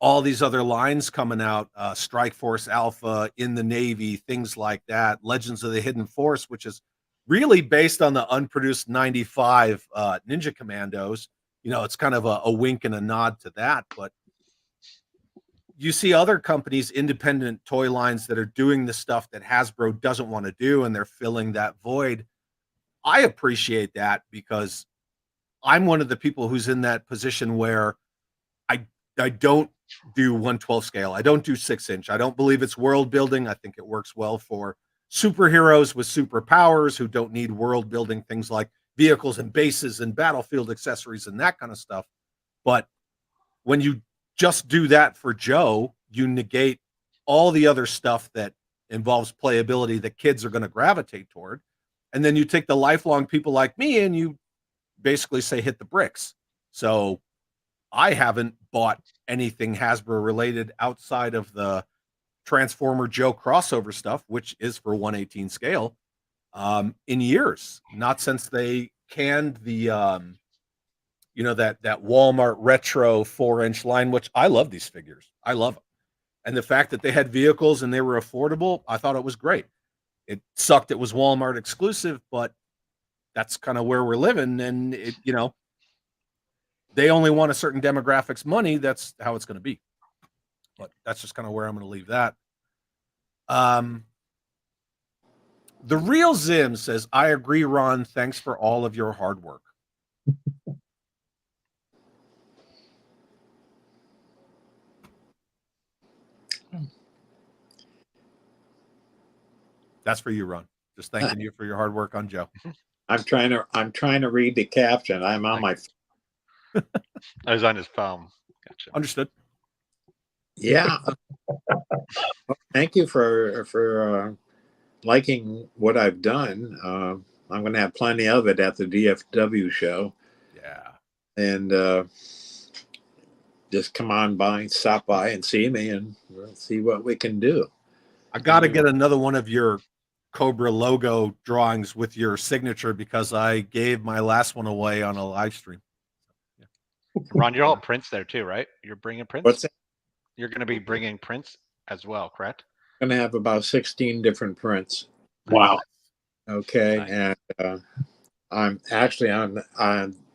all these other lines coming out, Strike Force Alpha, in the Navy, things like that. Legends of the Hidden Force, which is really based on the unproduced 95 Ninja Commandos. You know, it's kind of a wink and a nod to that. But you see other companies, independent toy lines, that are doing the stuff that Hasbro doesn't want to do, and they're filling that void. I appreciate that because I'm one of the people who's in that position where I don't do 1/12 scale. I don't do 6-inch. I don't believe it's world building. I think it works well for superheroes with superpowers who don't need world building, things like vehicles and bases and battlefield accessories and that kind of stuff. But when you just do that for Joe, you negate all the other stuff that involves playability that kids are going to gravitate toward. And then you take the lifelong people like me and you basically say, hit the bricks. So I haven't bought anything Hasbro related outside of the Transformer Joe crossover stuff, which is for 1/18 scale, in years. Not since they canned the, you know, that Walmart retro 4-inch line, which I love these figures. I love them. And the fact that they had vehicles and they were affordable, I thought it was great. It sucked it was Walmart exclusive, but that's kind of where we're living. And it, you know, they only want a certain demographics money. That's how it's going to be. But that's just kind of where I'm going to leave that. The Real Zim says, I agree, Ron. Thanks for all of your hard work. That's for you, Ron. Just thanking you for your hard work on Joe. I'm trying to read the caption. I'm on my. I was on his phone. Gotcha. Understood. Yeah. Thank you for liking what I've done. I'm going to have plenty of it at the DFW show. Yeah. And just come on by, stop by and see me, and we'll see what we can do. I got to get another one of your Cobra logo drawings with your signature because I gave my last one away on a live stream. Yeah. Ron, you're all prints there too, right? You're bringing prints? What's that? You're going to be bringing prints as well, correct? I'm going to have about 16 different prints. Wow. Okay. Nice. And I'm actually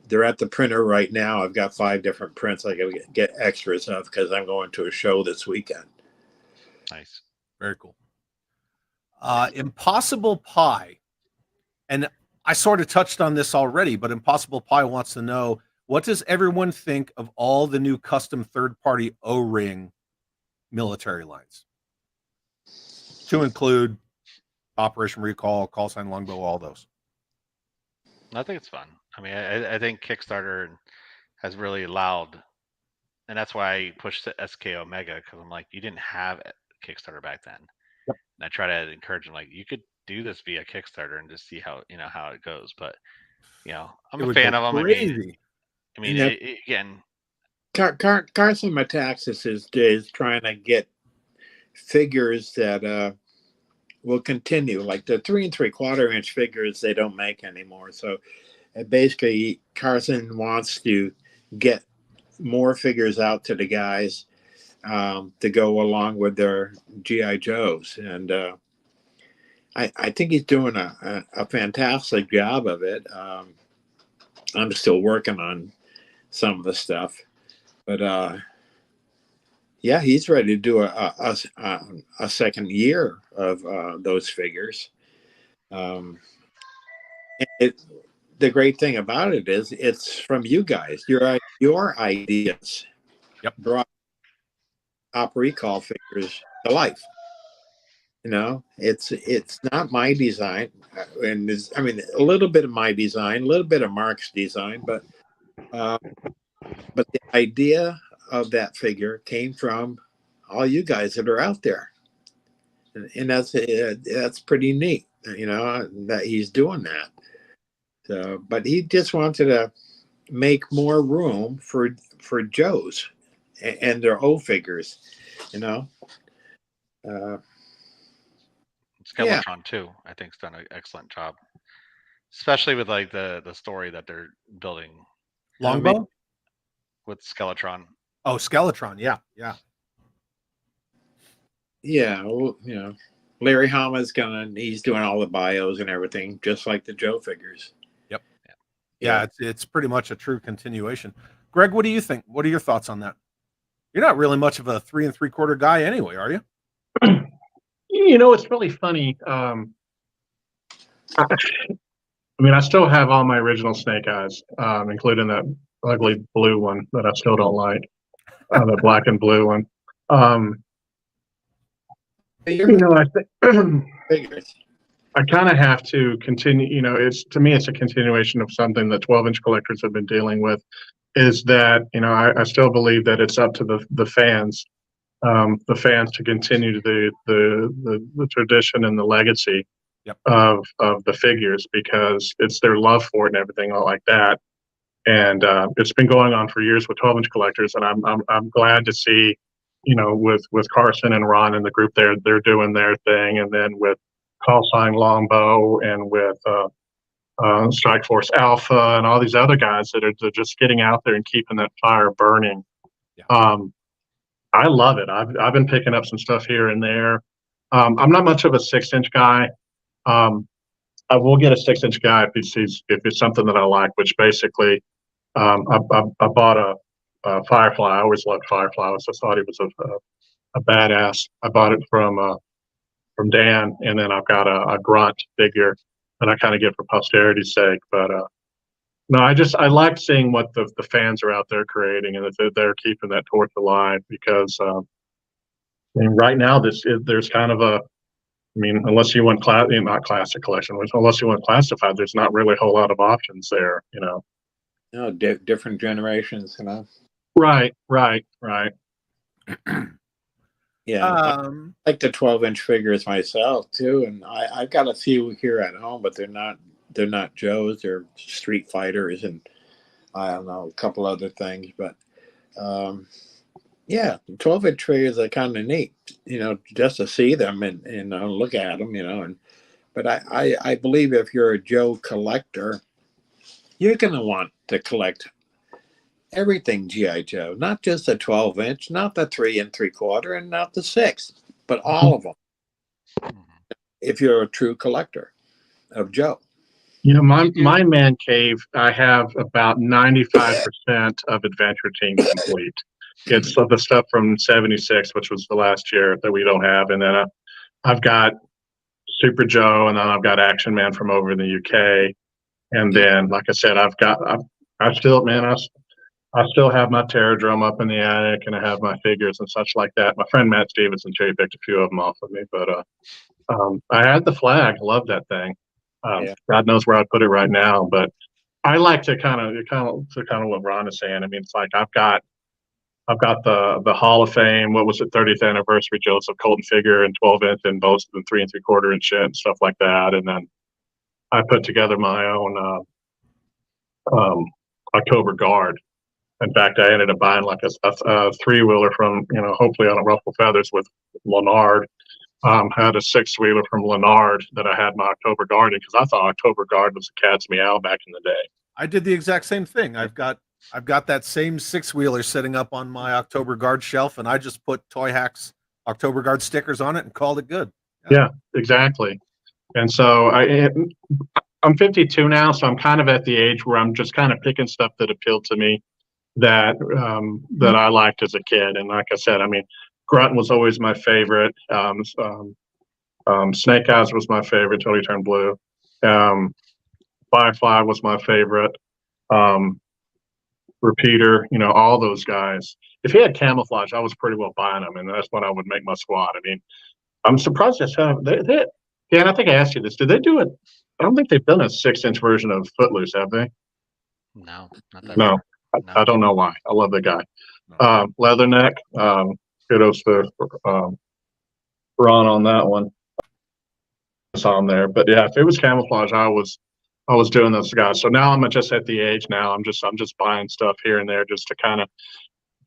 they're at the printer right now. I've got 5 different prints I got to get extras of because I'm going to a show this weekend. Nice. Very cool. Impossible Pie. And I sort of touched on this already, but Impossible Pie wants to know, what does everyone think of all the new custom third-party O-ring military lines? To include Operation Recall, Call Sign Longbow, all those. I think it's fun. I mean, I think Kickstarter has really allowed, and that's why I pushed the SK Omega, because I'm like, you didn't have a Kickstarter back then. Yep. And I try to encourage them, like, you could do this via Kickstarter and just see how how it goes. But I'm It a would fan go of them. crazy. And that- Again, Carson Metaxas is trying to get figures that will continue, like the 3 3/4 inch figures they don't make anymore. So basically, Carson wants to get more figures out to the guys to go along with their GI Joes, and I think he's doing a fantastic job of it. I'm still working on some of the stuff, but yeah, he's ready to do a second year of those figures. The great thing about it is it's from you guys. Your ideas brought Op Recall figures to life. It's not my design, and I mean a little bit of my design, a little bit of Mark's design, but the idea of that figure came from all you guys that are out there, and that's pretty neat, that he's doing that. So, but he just wanted to make more room for Joes and their old figures, Skeletron too, I think, has done an excellent job, especially with like the story that they're building Longbow? with Skeletron. Oh, Skeletron. Yeah. Well, Larry Hama's he's doing all the bios and everything, just like the Joe figures. Yep. Yeah, it's pretty much a true continuation. Greg, what do you think? What are your thoughts on that? You're not really much of a 3 3/4 guy anyway, are you? It's really funny. I mean, I still have all my original Snake Eyes, including that ugly blue one that I still don't like, the black and blue one. I think I kind of have to continue. To me, it's a continuation of something that 12-inch collectors have been dealing with. Is that I still believe that it's up to the fans. The fans to continue the tradition and the legacy of the figures, because it's their love for it and everything like that. And it's been going on for years with 12-inch collectors, and I'm glad to see, with Carson and Ron and the group they're doing their thing, and then with Call Sign Longbow and with Strike Force Alpha and all these other guys that are just getting out there and keeping that fire burning. Yeah. I love it. I've been picking up some stuff here and there. I'm not much of a 6-inch guy. I will get a 6-inch guy if it's something that I like. Which basically, I bought a Firefly. I always loved Firefly. I just thought he was a badass. I bought it from Dan, and then I've got a Grunt figure that I kind of get for posterity's sake. But no, I like seeing what the fans are out there creating, and that they're keeping that torch alive, because I mean, right now there's kind of unless you want not classic collection, unless you want classified, there's not really a whole lot of options there, No, different generations, Right. Yeah, I like the 12-inch figures myself too, and I've got a few here at home, but they're not Joes, they're Street Fighters, and I don't know, a couple other things, but yeah, 12-inch figures are kind of neat, just to see them and look at them, but I believe if you're a Joe collector, you're gonna want to collect everything GI Joe, not just the 12-inch, not the 3 3/4, and not the 6, but all of them. If you're a true collector of Joe. My man cave, I have about 95% of Adventure Team complete. It's the stuff from '76, which was the last year that we don't have, and then I've got Super Joe, and then I've got Action Man from over in the UK, and then, like I said, I still have my Terradrome up in the attic, and I have my figures and such like that. My friend Matt Stevenson cherry picked a few of them off of me, but I had the flag. Love that thing. God knows where I'd put it right now, but I like to kind of what Ron is saying. I mean, it's like I've got the Hall of Fame. What was it? 30th anniversary Joseph Colton figure and 12-inch and both and 3 3/4 inch shit and stuff like that. And then I put together my own October Guard. In fact, I ended up buying like a 3-wheeler from, hopefully on a Ruffle Feathers with Leonard. Had a 6-wheeler from Leonard that I had my October Guard in because I thought October Guard was a cat's meow back in the day. I did the exact same thing. I've got that same 6-wheeler sitting up on my October Guard shelf, and I just put Toy Hacks October Guard stickers on it and called it good. Yeah, exactly. And so I'm 52 now, so I'm kind of at the age where I'm just kind of picking stuff that appealed to me that I liked as a kid. And like I said, I mean, Grunt was always my favorite. Snake Eyes was my favorite till he turned blue. Firefly was my favorite. Repeater, all those guys. If he had camouflage, I was pretty well buying them, and that's what I would make my squad. I mean, I'm surprised they yeah, and I think I asked you this. Did they do it? I don't think they've done a 6-inch version of Footloose, have they? No, not that. No, I don't know why. I love the guy. Leatherneck. Kudos to Ron on that one. It's on there, but yeah, if it was camouflage, I was doing those guys. So now I'm just at the age now. I'm just buying stuff here and there just to kind of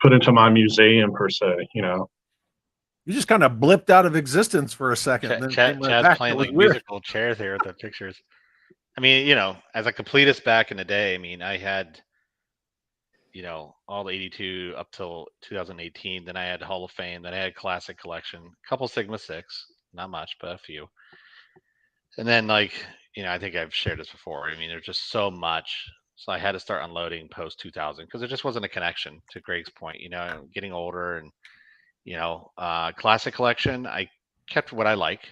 put into my museum per se. You just kind of blipped out of existence for a second. And then came right Chad's back. playing It was like weird. musical chairs here with the pictures. I mean, as a completist back in the day, I mean, I had, all the 82 up till 2018. Then I had Hall of Fame. Then I had Classic Collection, a couple Sigma 6, not much, but a few. And then I think I've shared this before. I mean, there's just so much. So I had to start unloading post 2000 because there just wasn't a connection, to Greg's point, getting older and, Classic Collection, I kept what I like.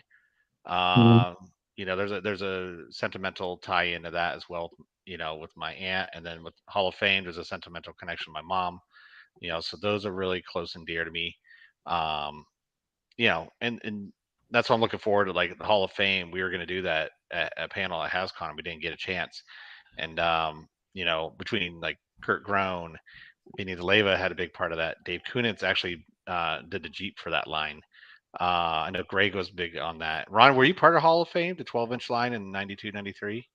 There's a sentimental tie into that as well, with my aunt, and then with Hall of Fame, there's a sentimental connection with my mom, so those are really close and dear to me. And that's what I'm looking forward to, like the Hall of Fame. We were going to do that at a panel at HasCon, and we didn't get a chance. And, between like Kurt Groen, Vinny DeLeva had a big part of that. Dave Kunitz actually did the Jeep for that line. I know Greg was big on that. Ron, were you part of Hall of Fame, the 12-inch line in 92, 93?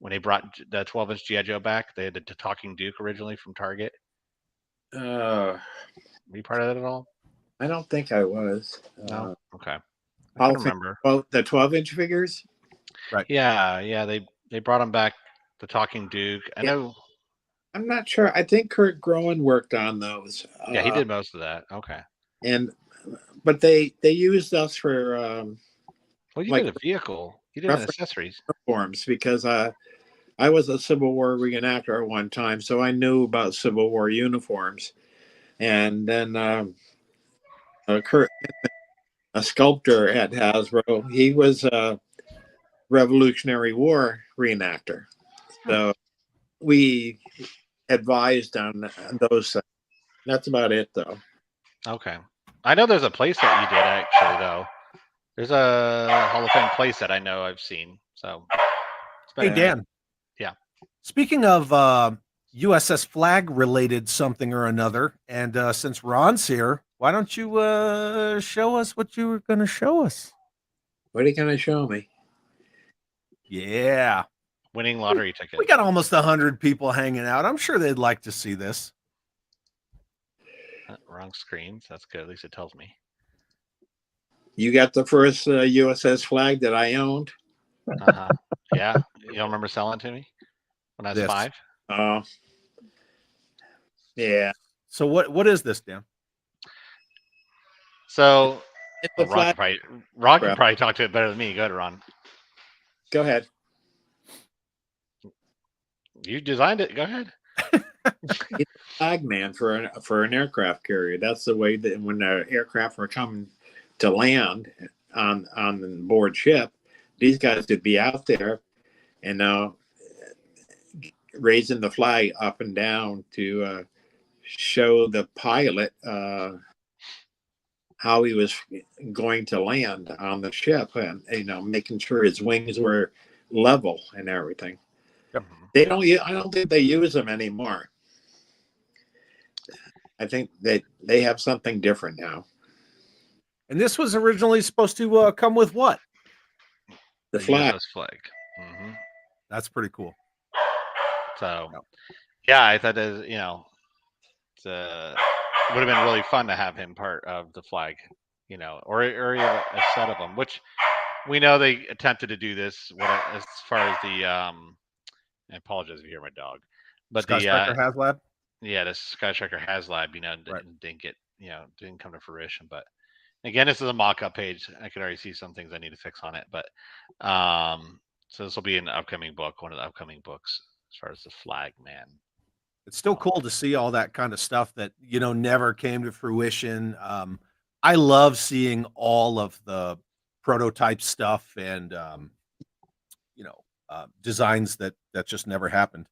When they brought the 12-inch G.I. Joe back? They had the Talking Duke originally from Target. Were you part of that at all? I don't think I was. No? Okay. I Hall don't of Fame, remember. well, the 12-inch figures? Right. Yeah, they brought him back, the Talking Duke. I know. I'm not sure. I think Kurt Groen worked on those. Yeah, he did most of that. Okay. But they used us for Well, you like did a vehicle. You did accessories. uniforms because I was a Civil War reenactor at one time, so I knew about Civil War uniforms. And then Kurt, a sculptor at Hasbro, he was a Revolutionary War reenactor. So we advised on those things. That's about it, though. Okay. I know there's a playset you did, actually, though. There's a Hall of Fame playset I know I've seen. So, Hey, Dan. Yeah. Speaking of USS Flag related something or another, and since Ron's here, why don't you show us what you were going to show us? What are you going to show me? Yeah. Winning lottery ticket. We got almost 100 people hanging out. I'm sure they'd like to see this. Wrong screens. That's good. At least it tells me. You got the first USS Flag that I owned? Yeah. You don't remember selling to me when I was 5? Oh. Yeah. So what is this, Dan? So It's the Ron flag. can probably talk to it better than me. Go ahead, Ron. Go ahead. You designed it. Go ahead. It's a flag man for an aircraft carrier. That's the way that when the aircraft were coming to land on the board ship, these guys would be out there and raising the flag up and down to show the pilot how he was going to land on the ship, and making sure his wings were level and everything. Yep. They don't. I don't think they use them anymore. I think that they have something different now. And this was originally supposed to come with what? The The flag. USS flag. hmm That's pretty cool. So, Yep. yeah, I thought it would have been really fun to have him part of the flag, or even a set of them, which we know they attempted to do this. As far as the I apologize if you hear my dog, but Sky Striker HasLab. the Sky Striker HasLab, Right. didn't get, didn't come to fruition. But again, this is a mock-up page. I can already see some things I need to fix on it, but so this will be an upcoming book, one of the upcoming books as far as the flag man. It's still cool to see all that kind of stuff that never came to fruition. I love seeing all of the prototype stuff and designs that just never happened.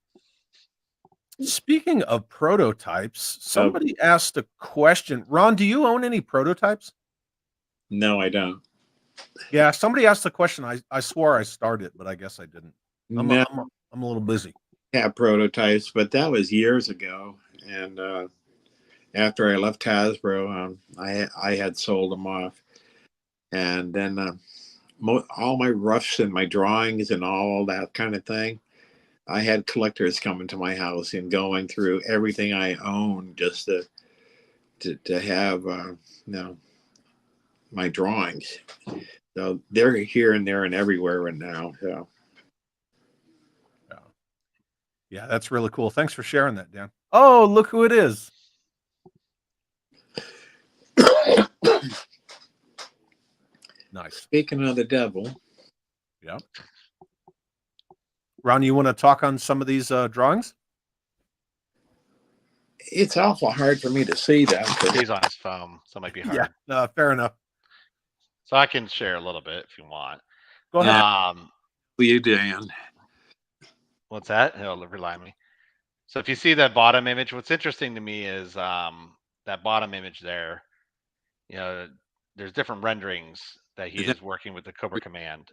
Speaking of prototypes, somebody asked a question. Ron, do you own any prototypes? No, I don't. Yeah, somebody asked the question. I swore I started, but I guess I didn't. I'm a little busy. Have prototypes, but that was years ago. And after I left Hasbro, I had sold them off. And then all my roughs and my drawings and all that kind of thing, I had collectors coming to my house and going through everything I own just to have my drawings. So they're here and there and everywhere right now. So. Yeah, that's really cool. Thanks for sharing that, Dan. Oh, look who it is. Nice. Speaking of the devil. Yeah. Ron, you want to talk on some of these drawings? It's awful hard for me to see them. He's on his phone, so it might be hard. Yeah, no, fair enough. So I can share a little bit if you want. Go ahead. Will you, Dan? What's that? He'll remind me. So if you see that bottom image, what's interesting to me is that bottom image there. There's different renderings that he is working with the Cobra Command.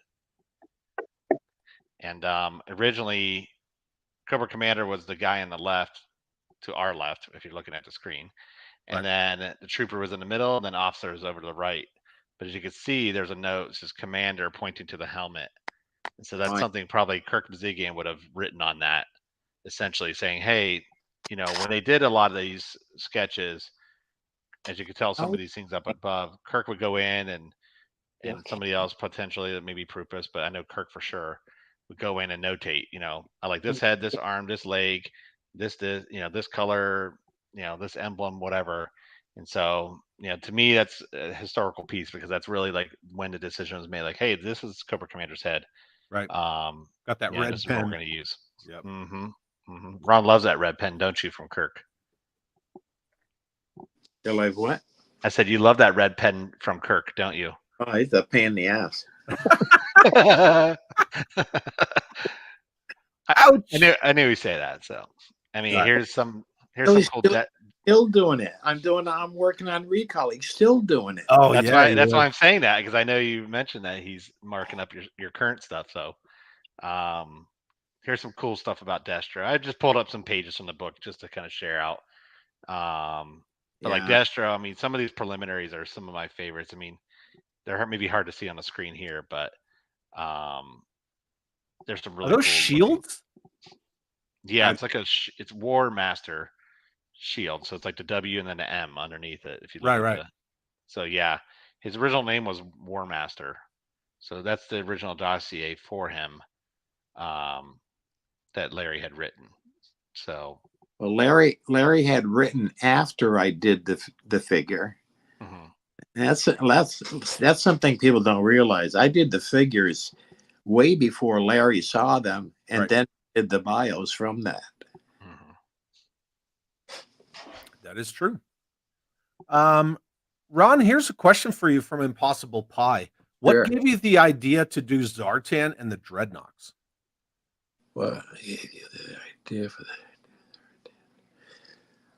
And originally, Cobra Commander was the guy on the left, to our left, if you're looking at the screen. And then the Trooper was in the middle, and then Officer is over to the right. But as you can see, there's a note that says Commander pointing to the helmet. And so that's something probably Kirk Mazigian would have written on that, essentially saying, hey, when they did a lot of these sketches, as you can tell, some of these things up above, Kirk would go in and somebody else potentially, that maybe Prupus, but I know Kirk for sure, would go in and notate, I like this head, this arm, this leg, this color, this emblem, whatever. And so, to me, that's a historical piece, because that's really like when the decision was made, like, hey, this is Cobra Commander's head. Right. Got that red this is pen. what we're going to use. Yep. Ron loves that red pen, don't you, from Kirk? You like what? I said, you love that red pen from Kirk, don't you? Oh, he's a pain in the ass. Ouch. I knew he'd say that. So, I mean, here's some cool still doing it. I'm working on recall. He's still doing it. Oh, that's yeah. That's why I'm saying that, because I know you mentioned that he's marking up your current stuff. So, here's some cool stuff about Destro. I just pulled up some pages from the book just to kind of share out. But like Destro, I mean, some of these preliminaries are some of my favorites. I mean, they're maybe hard to see on the screen here, but there's some really Are those cool shields? Yeah, it's like it's War Master shield. So it's like the W and then the M underneath it. If you look at so yeah, his original name was War Master. So that's the original dossier for him that Larry had written. So well, Larry had written after I did the figure. That's something people don't realize. I did the figures way before Larry saw them, and then did the bios from that. That is true. Ron, here's a question for you from Impossible Pie. What gave you the idea to do Zartan and the Dreadnoks? Well, the idea for that,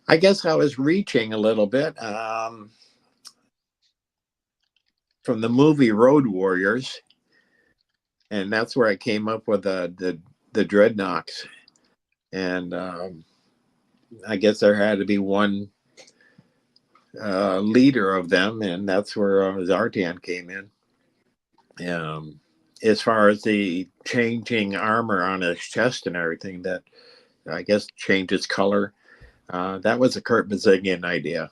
I guess I was reaching a little bit from the movie Road Warriors, and that's where I came up with the the dreadnoughts, and I guess there had to be one leader of them, and that's where Zartan came in. As far as the changing armor on his chest and everything, that I guess changed its color. That was a Kurt Bazingian idea.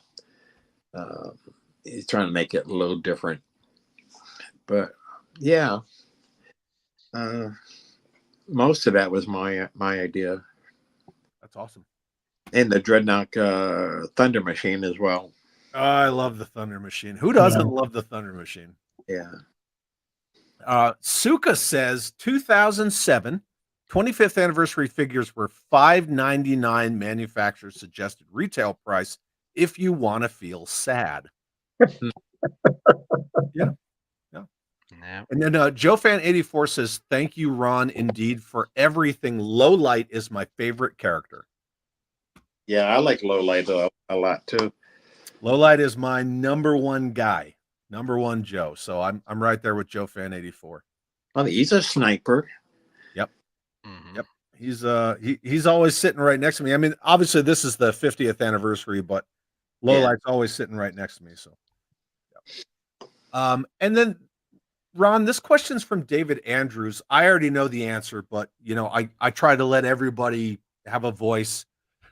He's trying to make it a little different, but yeah, most of that was my idea. That's awesome. And the Dreadnought Thunder Machine as well. Oh, I love the Thunder Machine. Who doesn't love the Thunder Machine? Yeah. Suka says 2007 25th anniversary figures were $5.99 manufacturer suggested retail price if you want to feel sad. Yeah. And then JoeFan84 says, thank you, Ron, indeed, for everything. Low Light is my favorite character. Yeah, I like Low Light a lot too. Low Light is my number one guy. Number one Joe. So I'm right there with JoeFan84. Well, he's a sniper. Yep. Yep. He's always sitting right next to me. I mean, obviously this is the 50th anniversary, but Low Light's always sitting right next to me. So and then Ron, this question's from David Andrews. I already know the answer, but I try to let everybody have a voice.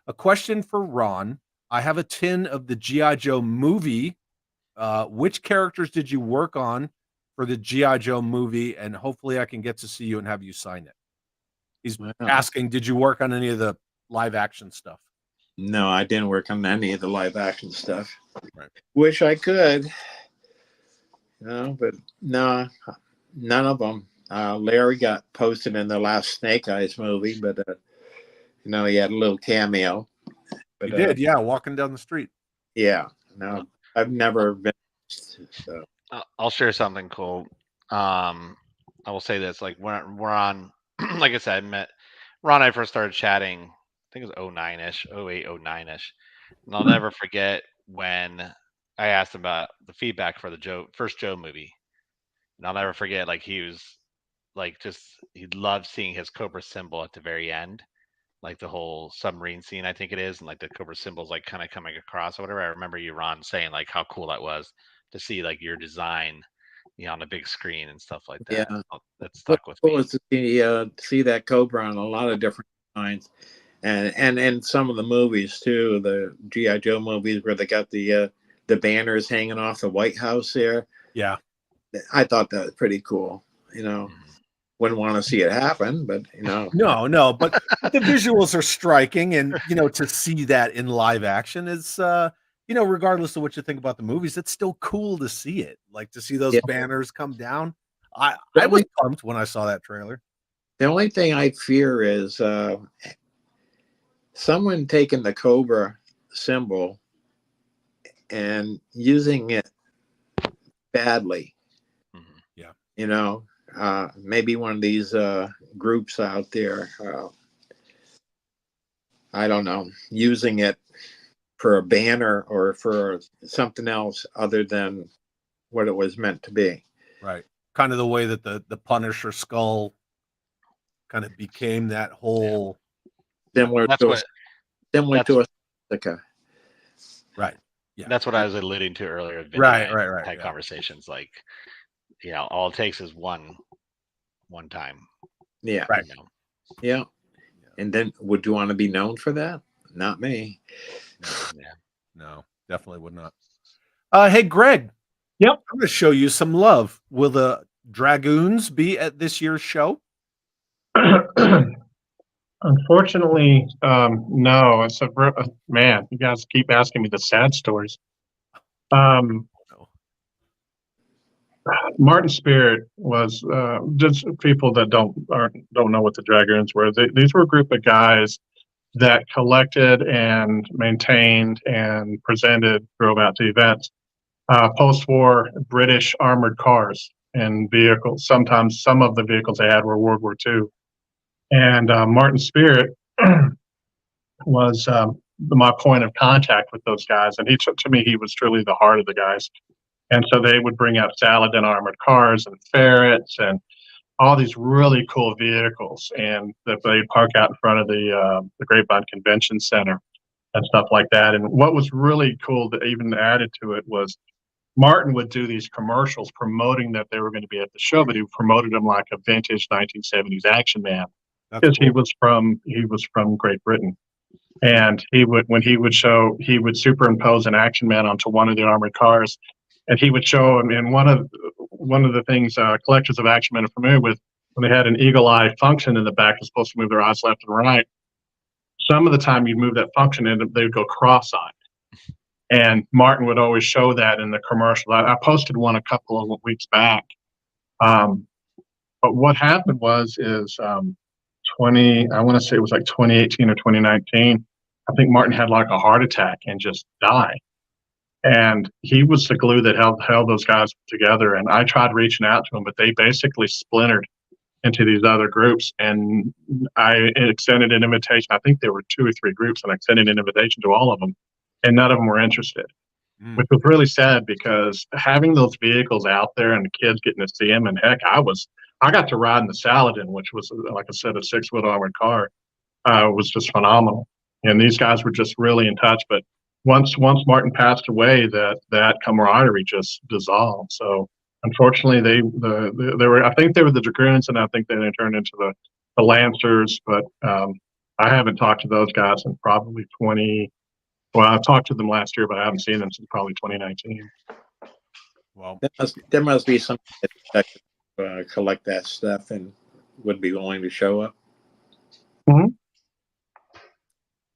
A question for Ron. I have a tin of the G.I. Joe movie. Which characters did you work on for the G.I. Joe movie? And hopefully I can get to see you and have you sign it. He's asking, did you work on any of the live action stuff? No, I didn't work on any of the live action stuff. Right. Wish I could. No, but no, none of them. Larry got posted in the last Snake Eyes movie, but he had a little cameo. But, he did, walking down the street. Yeah, no, I've never been. So. I'll share something cool. I will say this: like we're on, like I said, I met Ron. I first started chatting. I think it was 09ish, 08, 09ish, and I'll never forget when I asked him about the feedback for the first Joe movie. And I'll never forget, like, he was like, he loved seeing his Cobra symbol at the very end, like the whole submarine scene, I think it is. And like the Cobra symbol's like kind of coming across or whatever. I remember you, Ron, saying like how cool that was to see like your design, on a big screen and stuff like that. Yeah. That stuck with me. Cool to see that Cobra on a lot of different designs. And some of the movies too, the G.I. Joe movies where they got the banners hanging off the White House there. Yeah. I thought that was pretty cool. Wouldn't want to see it happen, but No, but the visuals are striking, and to see that in live action is regardless of what you think about the movies, it's still cool to see it. Like to see those banners come down. I was pumped when I saw that trailer. The only thing I fear is someone taking the Cobra symbol and using it badly. Yeah. Maybe one of these groups out there, I don't know, using it for a banner or for something else other than what it was meant to be. Right. Kind of the way that the Punisher skull kind of became that whole similar to a swastika. Right. Yeah. That's what I was alluding to earlier. Right. Had conversations like, all it takes is one time. Yeah. Right. Yeah. And then would you want to be known for that? Not me. No, definitely would not. Hey, Greg. Yep. I'm going to show you some love. Will the Dragoons be at this year's show? Unfortunately, no. It's man. You guys keep asking me the sad stories. Martin Spirit was just people that don't know what the Dragoons were. These were a group of guys that collected and maintained and drove out to events, post-war British armored cars and vehicles. Sometimes some of the vehicles they had were World War II. And Martin Spirit was my point of contact with those guys. And to me, he was truly the heart of the guys. And so they would bring out Saladin armored cars and ferrets and all these really cool vehicles, and that they park out in front of the Grapevine Convention Center and stuff like that. And what was really cool that even added to it was Martin would do these commercials promoting that they were going to be at the show, but he promoted them like a vintage 1970s action man because cool. he was from Great Britain. And when he would show, he would superimpose an action man onto one of the armored cars, and he would show him. And one of the things collectors of action men are familiar with, when they had an eagle eye function in the back, was supposed to move their eyes left and right. Some of the time you'd move that function and they would go cross-eyed. And Martin would always show that in the commercial. I posted one a couple of weeks back. But what happened is I want to say it was like 2018 or 2019. I think Martin had like a heart attack and just died. And he was the glue that held those guys together. And I tried reaching out to him, but they basically splintered into these other groups. And I extended an invitation. I think there were 2 or 3 groups, and I extended an invitation to all of them, and none of them were interested, which was really sad because having those vehicles out there and the kids getting to see them, and heck, I got to ride in the Saladin, which was, like I said, a 6-wheel armored car, was just phenomenal. And these guys were just really in touch. But once Martin passed away, that camaraderie just dissolved. So unfortunately, they were, I think they were the Dragoons, and I think they turned into the Lancers. But I haven't talked to those guys in probably 20. Well, I talked to them last year, but I haven't seen them since probably 2019. Well, There must be some that collect that stuff and would be willing to show up. Mm-hmm.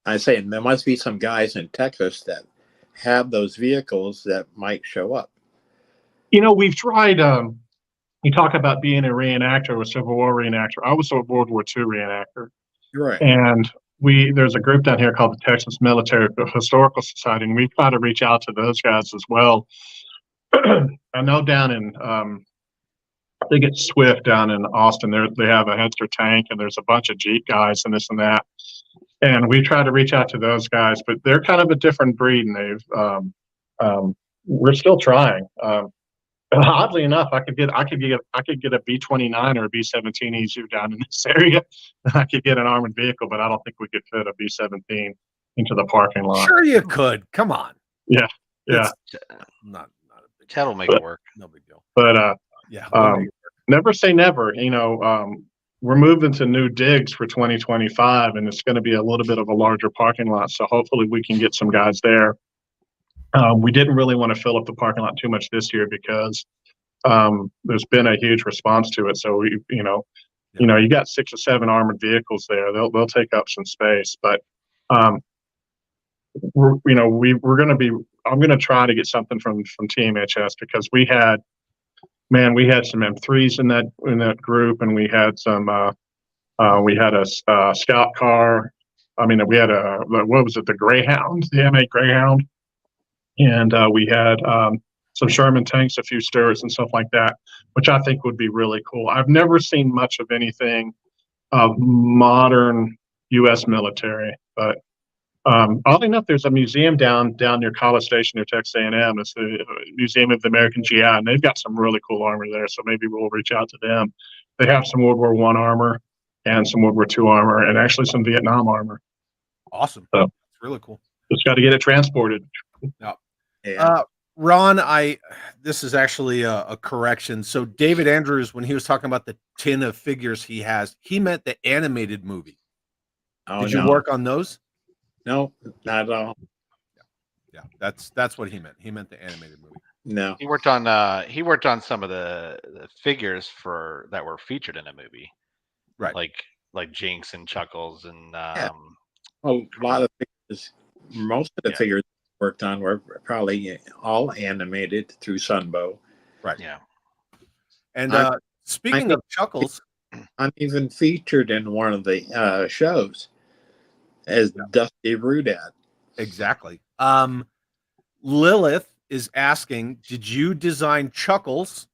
I say there must be some guys in Texas that have those vehicles that might show up. You know, we've tried. You talk about being a reenactor, a Civil War reenactor. I was a World War II reenactor, Right. and there's a group down here called the Texas Military Historical Society, and we try to reach out to those guys as well. I know down in I think it's Swift down in Austin. They have a Headster tank, and there's a bunch of Jeep guys and this and that. And we try to reach out to those guys, but they're kind of a different breed, and we're still trying. Oddly enough, I could get a B-29 or a B-17 easier down in this area than I could get an armored vehicle, but I don't think we could fit a B-17 into the parking lot. Sure you could. Come on. Yeah. It's not a big Chad will make it work. no big deal. But Yeah. never say never. You know, we're moving to new digs for 2025, and it's going to be a little bit of a larger parking lot. So hopefully we can get some guys there. We didn't really want to fill up the parking lot too much this year because there's been a huge response to it. So you got 6 or 7 armored vehicles there. They'll take up some space, but we're going to be. I'm going to try to get something from TMHS because we had some M3s in that group, and we had some we had a scout car. I mean, we had the Greyhound, the M8 Greyhound, and we had some Sherman tanks, a few Stewarts, and stuff like that, which I think would be really cool. I've never seen much of anything of modern U.S. military, but oddly enough, there's a museum down near College Station near Texas A&M. It's the Museum of the American GI, and they've got some really cool armor there. So maybe we'll reach out to them. They have some World War I armor and some World War II armor, and actually some Vietnam armor. Awesome. So That's really cool. just got to get it transported. Yeah. Ron, this is actually a correction. So David Andrews, when he was talking about the tin of figures he has, he meant the animated movie. Oh, Did you work on those? No, not at all. Yeah, that's what he meant. He meant the animated movie. No. He worked on some of the figures that were featured in a movie, Right. like Jinx and Chuckles and A lot of figures, most of the figures worked on were probably all animated through Sunbow. Right. Yeah. And speaking I of Chuckles, I'm even featured in one of the shows as Dusty Rudat. exactly. Lilith is asking, did you design Chuckles?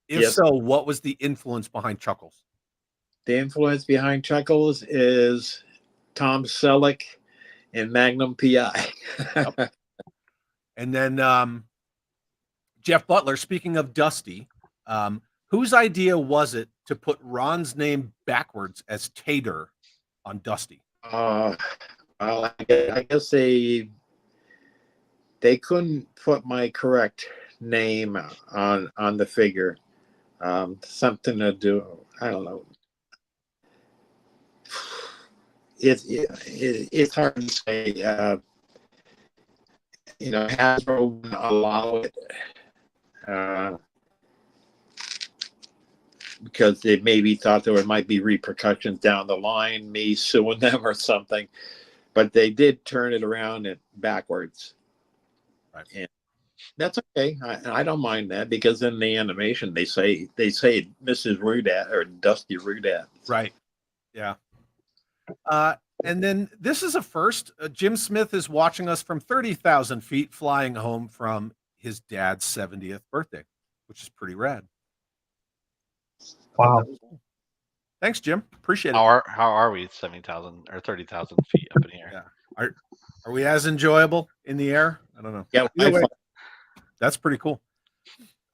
If Yes. so, what was the influence behind Chuckles? The influence behind Chuckles is Tom Selleck and Magnum PI. And then Jeff Butler, speaking of Dusty, whose idea was it to put Ron's name backwards as Tater on Dusty? Well, I guess they couldn't put my correct name on the figure. Something to do, I don't know. It's hard to say. Hasbro wouldn't allow it because they maybe thought there might be repercussions down the line, me suing them or something. But they did turn it around and backwards. Right. And that's okay. I don't mind that, because in the animation they say Mrs. Rudat or Dusty Rudat. Right. Yeah. And then this is a first. Jim Smith is watching us from 30,000 feet, flying home from his dad's 70th birthday, which is pretty rad. Wow. Thanks, Jim. Appreciate it. How are we 70,000 or 30,000 feet up in here? Yeah. Are we as enjoyable in the air? I don't know. Yeah, Either way, that's pretty cool.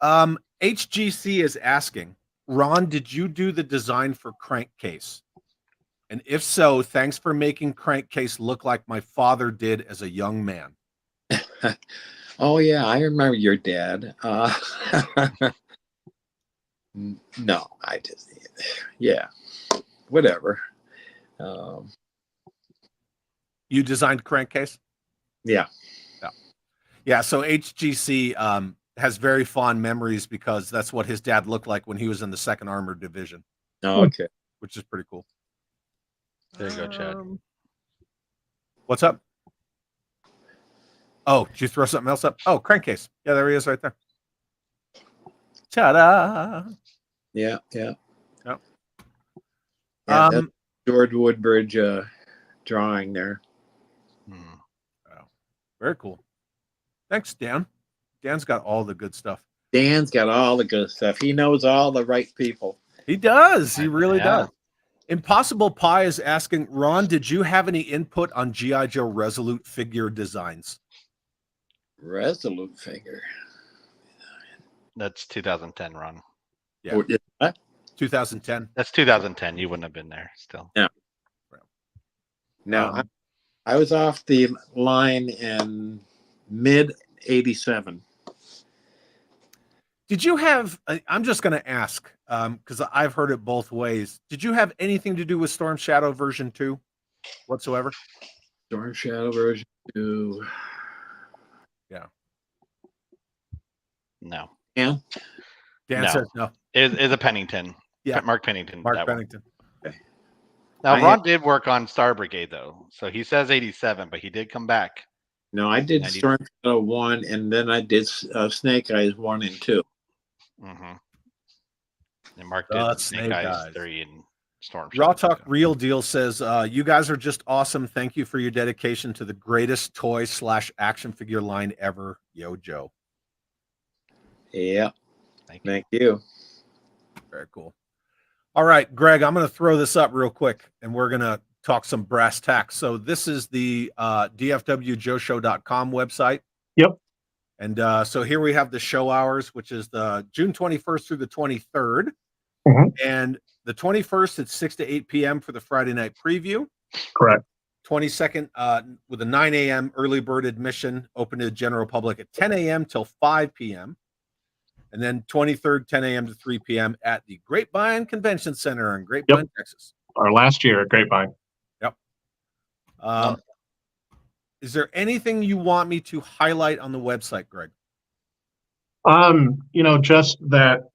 HGC is asking, Ron, did you do the design for Crankcase? And if so, thanks for making Crankcase look like my father did as a young man. Oh yeah, I remember your dad. No, I just, yeah, whatever. You designed Crankcase? Yeah. Yeah. So HGC has very fond memories because that's what his dad looked like when he was in the 2nd Armored Division. Oh, okay. Which is pretty cool. There you go, Chad. What's up? Oh, did you throw something else up? Oh, Crankcase. Yeah, there he is right there. Ta-da! Yeah. Yep. Yeah, that's George Woodbridge drawing there. Wow. Very cool. Thanks, Dan. Dan's got all the good stuff. Dan's got all the good stuff. He knows all the right people. He does. He really does. Impossible Pie is asking, Ron, did you have any input on G.I. Joe Resolute figure designs? Resolute figure. That's 2010, Ron. Yeah. What? 2010. That's 2010. You wouldn't have been there still. Yeah. No, I was off the line in mid '87. Did you have, I'm just going to ask, because I've heard it both ways. Did you have anything to do with Storm Shadow version 2 whatsoever? Storm Shadow version 2. Yeah. No. Yeah. Dan No. says no. Is a Pennington. Yeah. Mark Pennington. Mark that one. Pennington. Now, I Ron had- did work on Star Brigade, though. So he says 87, but he did come back. No, I did 90. Storm Shadow 1, and then I did Snake Eyes 1 and 2. Mm-hmm. And Mark did Snake Snake Eyes Eyes. 3 and Storm Raw Shadow Talk 2. Real Deal says, you guys are just awesome. Thank you for your dedication to the greatest toy/action figure line ever, Yo Joe. Yeah. Thank you. Thank you. Very cool. All right, Greg, I'm going to throw this up real quick, and we're going to talk some brass tacks. So this is the DFWJoeShow.com website. Yep. And so here we have the show hours, which is the June 21st through the 23rd. Mhm. And the 21st, it's 6 to 8 p.m. for the Friday night preview. Correct. 22nd, with a 9 a.m. early bird admission, open to the general public at 10 a.m. till 5 p.m. And then 23rd, 10 a.m. to 3 p.m. at the Grapevine Convention Center in Grapevine, Texas. Our last year at Grapevine. Is there anything you want me to highlight on the website, Greg? Just that,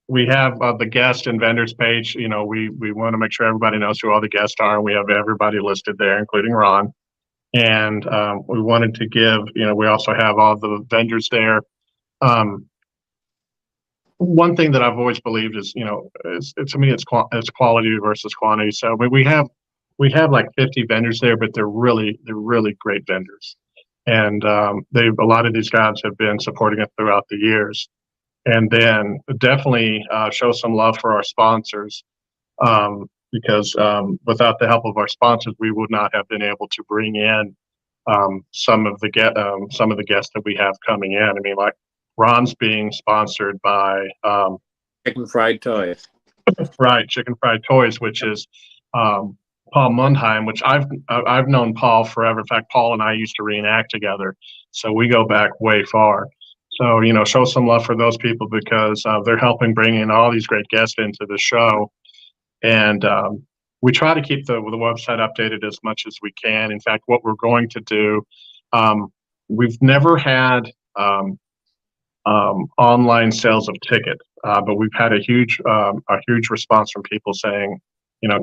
we have the guest and vendors page. We want to make sure everybody knows who all the guests are, and we have everybody listed there, including Ron. And we wanted to give, we also have all the vendors there. One thing that I've always believed is, to me, it's quality versus quantity. So we have like 50 vendors there, but they're really great vendors. And a lot of these guys have been supporting us throughout the years. And then definitely show some love for our sponsors, because without the help of our sponsors, we would not have been able to bring in some of the guests that we have coming in. I mean, like Ron's being sponsored by Chicken Fried Toys. Right, Chicken Fried Toys, which is Paul Mundheim, which I've known Paul forever. In fact, Paul and I used to reenact together, so we go back way far. So show some love for those people because they're helping bring in all these great guests into the show, and we try to keep the website updated as much as we can. In fact, what we're going to do, we've never had online sales of tickets, but we've had a huge response from people saying,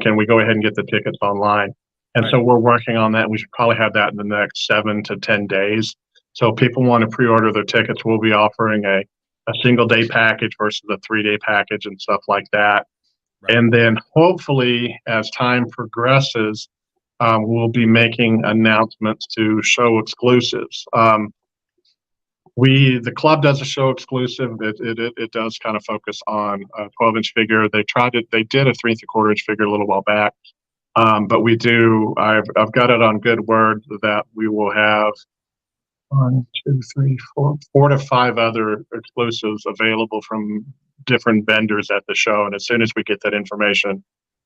can we go ahead and get the tickets online? And Right. so we're working on that. And we should probably have that in the next 7 to 10 days. So if people want to pre-order their tickets, we'll be offering a single day package versus a 3-day package and stuff like that. Right. And then hopefully as time progresses, we'll be making announcements to show exclusives. The club does a show exclusive. It does kind of focus on a 12-inch figure. They did a 3 3/4-inch figure a little while back. But I've got it on good word that we will have 1, 2, 3, 4 to 5 other exclusives available from different vendors at the show. And as soon as we get that information,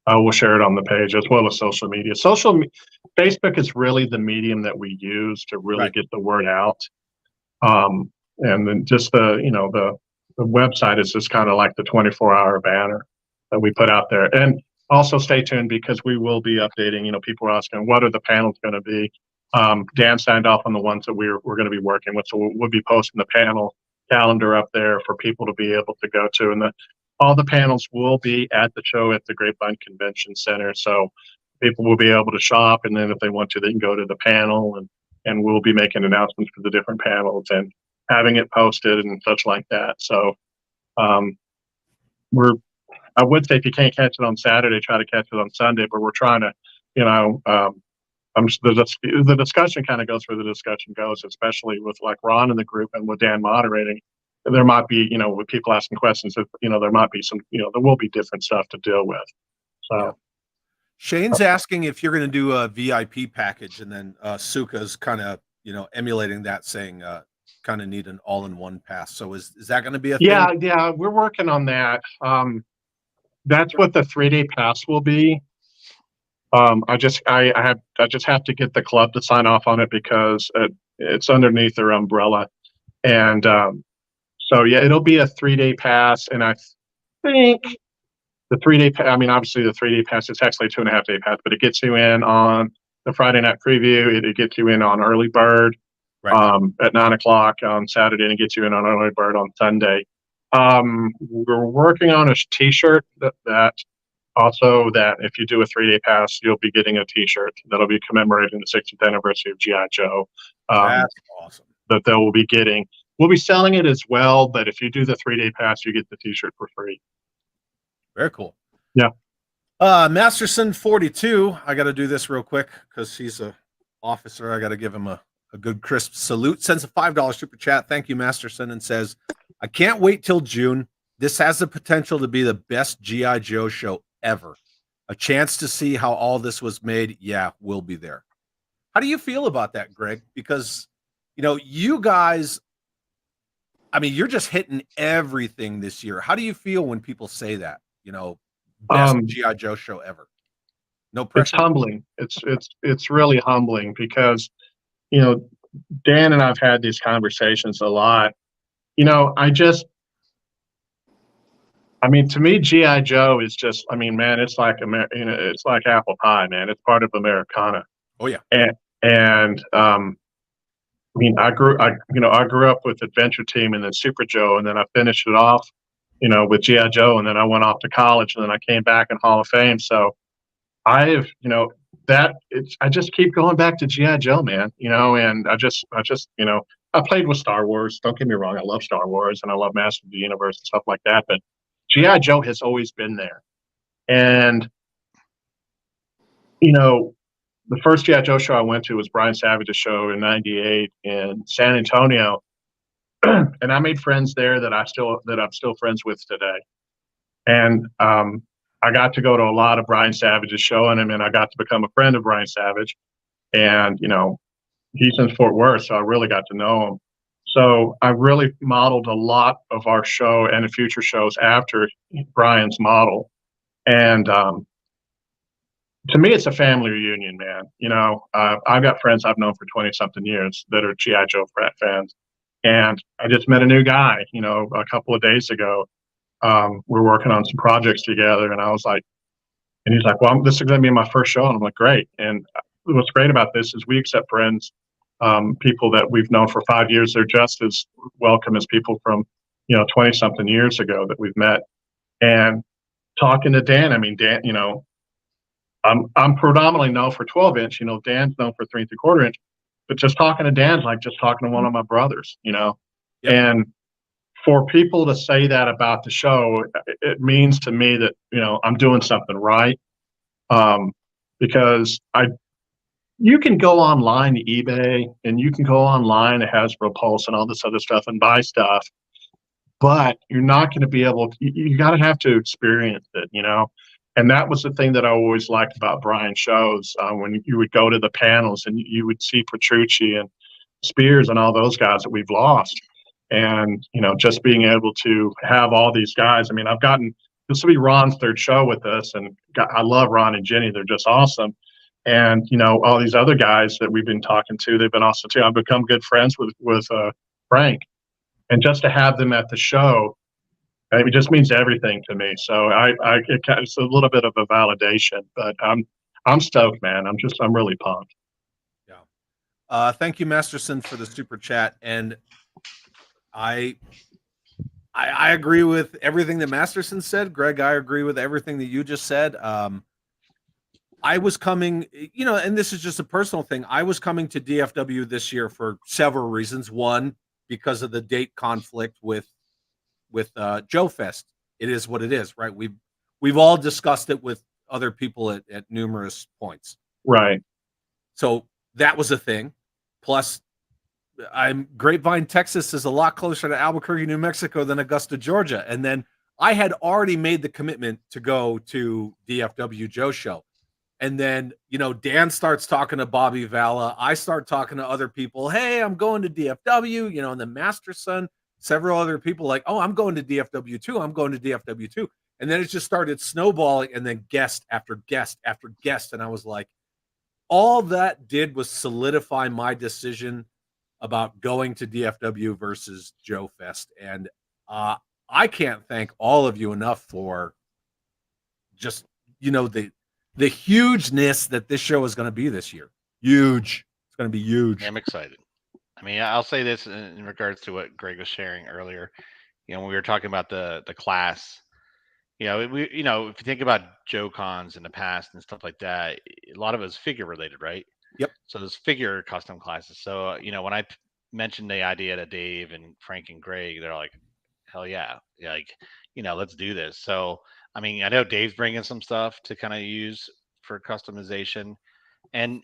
we'll share it on the page as well as social media. Facebook is really the medium that we use to really Right. get the word out. And then just the website is just kind of like the 24-hour banner that we put out there. And also stay tuned because we will be updating. People are asking, what are the panels going to be? Dan signed off on the ones that we're going to be working with. So we'll be posting the panel calendar up there for people to be able to go to. And all the panels will be at the show at the Grapevine Convention Center. So people will be able to shop. And then if they want to, they can go to the panel and we'll be making announcements for the different panels and having it posted and such like that. So I would say if you can't catch it on Saturday, try to catch it on Sunday, but we're trying to, the discussion kind of goes where the discussion goes, especially with like Ron in the group and with Dan moderating. There might be, with people asking questions, there might be some, there will be different stuff to deal with. So. Yeah. Shane's asking if you're going to do a VIP package, and then Suka's kind of, emulating that, saying kind of need an all-in-one pass. So is that going to be a thing? Yeah, we're working on that. That's what the 3-day pass will be. I just have to get the club to sign off on it because it's underneath their umbrella, and so yeah, it'll be a 3-day pass, and I think. The 3-day, obviously the 3-day pass is actually a 2.5-day pass, but it gets you in on the Friday night preview. It gets you in on early bird at 9 o'clock on Saturday, and it gets you in on early bird on Sunday. We're working on a T-shirt that if you do a 3-day pass, you'll be getting a T-shirt that'll be commemorating the 60th anniversary of G.I. Joe. That's awesome. That they will be getting. We'll be selling it as well, but if you do the 3-day pass, you get the T-shirt for free. Very cool. Yeah. Masterson 42. I got to do this real quick because he's a officer. I got to give him a good crisp salute. Sends a $5 super chat. Thank you, Masterson, and says, I can't wait till June. This has the potential to be the best G.I. Joe show ever. A chance to see how all this was made. Yeah, we'll be there. How do you feel about that, Greg? Because, you guys, you're just hitting everything this year. How do you feel when people say that? Best G.I. Joe show ever. No pressure. It's humbling. It's really humbling because, Dan and I've had these conversations a lot. To me, G.I. Joe is just, man, it's like it's like apple pie, man. It's part of Americana. Oh yeah. And I grew up with Adventure Team and then Super Joe, and then I finished it off, with G.I. Joe, and then I went off to college, and then I came back in Hall of Fame. So I just keep going back to G.I. Joe, man, and I played with Star Wars. Don't get me wrong. I love Star Wars and I love Master of the Universe and stuff like that, but G.I. Joe has always been there. And, the first G.I. Joe show I went to was Brian Savage's show in '98 in San Antonio. And I made friends there that I'm still friends with today. And I got to go to a lot of Brian Savage's show, and I got to become a friend of Brian Savage. And he's in Fort Worth, so I really got to know him. So I really modeled a lot of our show and the future shows after Brian's model. And to me, it's a family reunion, man. I've got friends I've known for 20 something years that are GI Joe fans, and I just met a new guy, a couple of days ago. We're working on some projects together, and I was like, and he's like, well, this is going to be my first show. And I'm like, great. And what's great about this is we accept friends, people that we've known for 5 years. They're just as welcome as people from, 20 something years ago that we've met. And talking to Dan, I mean, Dan, I'm predominantly known for 12 inch, Dan's known for 3 3/4 inch, but just talking to Dan's like just talking to one of my brothers, Yep. And for people to say that about the show, it means to me that, I'm doing something right. Because you can go online to eBay and you can go online to Hasbro Pulse and all this other stuff and buy stuff, but you're not going to be able to, you got to have to experience it, And that was the thing that I always liked about Brian's shows. When you would go to the panels and you would see Petrucci and Spears and all those guys that we've lost. And, just being able to have all these guys. I mean, this will be Ron's 3rd show with us, and I love Ron and Jenny. They're just awesome. And, all these other guys that we've been talking to, they've been awesome too. I've become good friends with Frank. And just to have them at the show, it just means everything to me. So it's a little bit of a validation, but I'm stoked, man. I'm really pumped. Yeah. Thank you, Masterson, for the super chat. And I agree with everything that Masterson said. Greg, I agree with everything that you just said. I was coming, and this is just a personal thing. I was coming to DFW this year for several reasons. One, because of the date conflict with Joe Fest. It is what it is, right? We've all discussed it with other people at numerous points. Right. So that was a thing. Plus, Grapevine, Texas is a lot closer to Albuquerque, New Mexico than Augusta, Georgia. And then I had already made the commitment to go to DFW Joe Show. And then, Dan starts talking to Bobby Valla. I start talking to other people. Hey, I'm going to DFW, and then Masterson, several other people like, oh, I'm going to DFW too. I'm going to DFW too. And then it just started snowballing, and then guest after guest after guest. And I was like, all that did was solidify my decision about going to DFW versus Joe Fest. And I can't thank all of you enough for just, the hugeness that this show is going to be this year. Huge. It's going to be huge. I'm excited. I mean, I'll say this in regards to what Greg was sharing earlier. When we were talking about the class, if you think about Joe Cons in the past and stuff like that, a lot of it was figure related, right? Yep. So there's figure custom classes. So, when I mentioned the idea to Dave and Frank and Greg, they're like, hell yeah. Let's do this. So, I mean, I know Dave's bringing some stuff to kind of use for customization. And,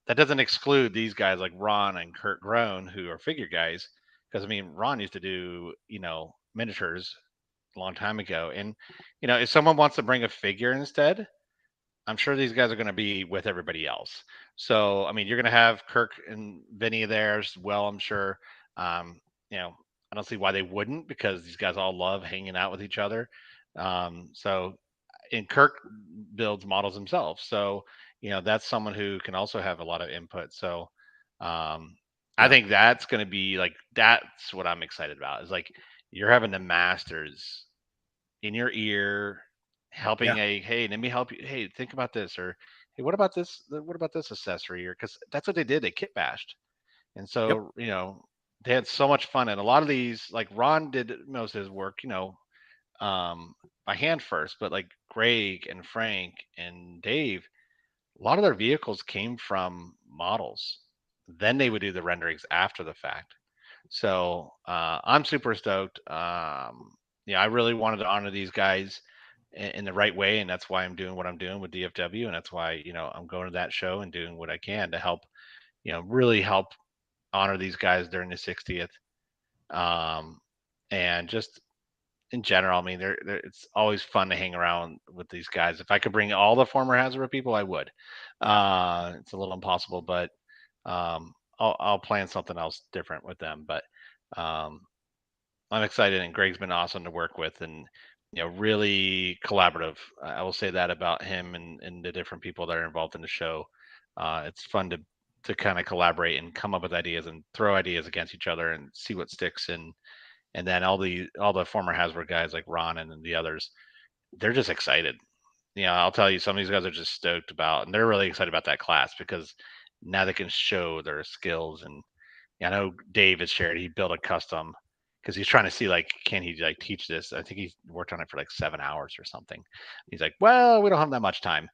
that doesn't exclude these guys like Ron and Kurt Groen, who are figure guys. Because, I mean, Ron used to do, miniatures a long time ago. And, if someone wants to bring a figure instead, I'm sure these guys are going to be with everybody else. So, I mean, you're going to have Kirk and Vinny there as well, I'm sure. I don't see why they wouldn't, because these guys all love hanging out with each other. And Kirk builds models himself. So, that's someone who can also have a lot of input. So, I think that's going to be that's what I'm excited about, is you're having the masters in your ear helping hey, let me help you. Hey, think about this. Or, hey, what about this? What about this accessory? Or, because that's what they did. They kit bashed. And so, they had so much fun. And a lot of these, like Ron did most of his work, by hand first, but like Greg and Frank and Dave, a lot of their vehicles came from models. Then they would do the renderings after the fact. So I'm super stoked. I really wanted to honor these guys in the right way, and that's why I'm doing what I'm doing with DFW, and that's why I'm going to that show and doing what I can to help, really help honor these guys during the 60th. And just in general, I mean, it's always fun to hang around with these guys. If I could bring all the former Hasbro people, I would. It's a little impossible, but I'll plan something else different with them. But I'm excited, and Greg's been awesome to work with, and really collaborative. I will say that about him and the different people that are involved in the show. It's fun to kind of collaborate and come up with ideas and throw ideas against each other and see what sticks. And then all the former Hasbro guys like Ron and the others, they're just excited. I'll tell you, some of these guys are just stoked about, and they're really excited about that class because now they can show their skills. And I know Dave has shared he built a custom because he's trying to see can he teach this. I think he worked on it for 7 hours or something. He's like, well, we don't have that much time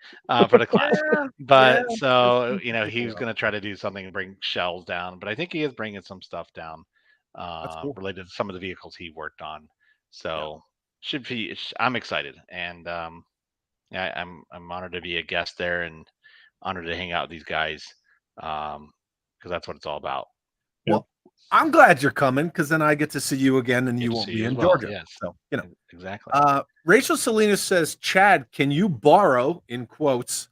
for the class. But so he was going to try to do something and bring shells down, but I think he is bringing some stuff down cool. related to some of the vehicles he worked on. So should be. I'm excited, and I'm honored to be a guest there and honored to hang out with these guys because that's what it's all about. Well, I'm glad you're coming because then I get to see you again and you won't be in Georgia. Yes. So, Exactly. Rachel Salinas says, Chad, can you borrow, in quotes,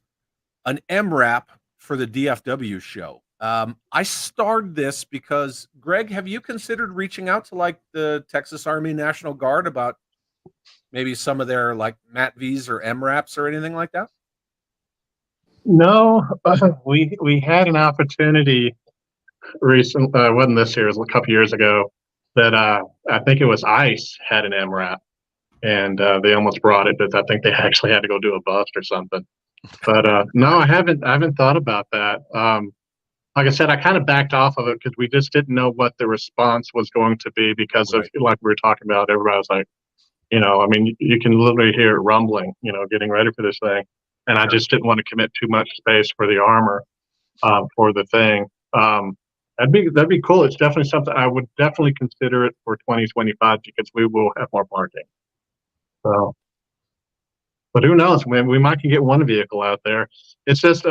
an MRAP for the DFW show? I starred this because, Greg, have you considered reaching out to the Texas Army National Guard about maybe some of their Mat Vs or MRAPs or anything like that? No, we had an opportunity recently. Wasn't this year? It was a couple years ago. That I think it was ICE had an MRAP, and they almost brought it, but I think they actually had to go do a bust or something. But no, I haven't thought about that. Like I said, I kind of backed off of it because we just didn't know what the response was going to be because of like we were talking about. Everybody was like, I mean, you can literally hear it rumbling, getting ready for this thing. And I just didn't want to commit too much space for the armor for the thing. That'd be cool. It's definitely something I would definitely consider it for 2025 because we will have more parking. So, but who knows? We might can get one vehicle out there. It's just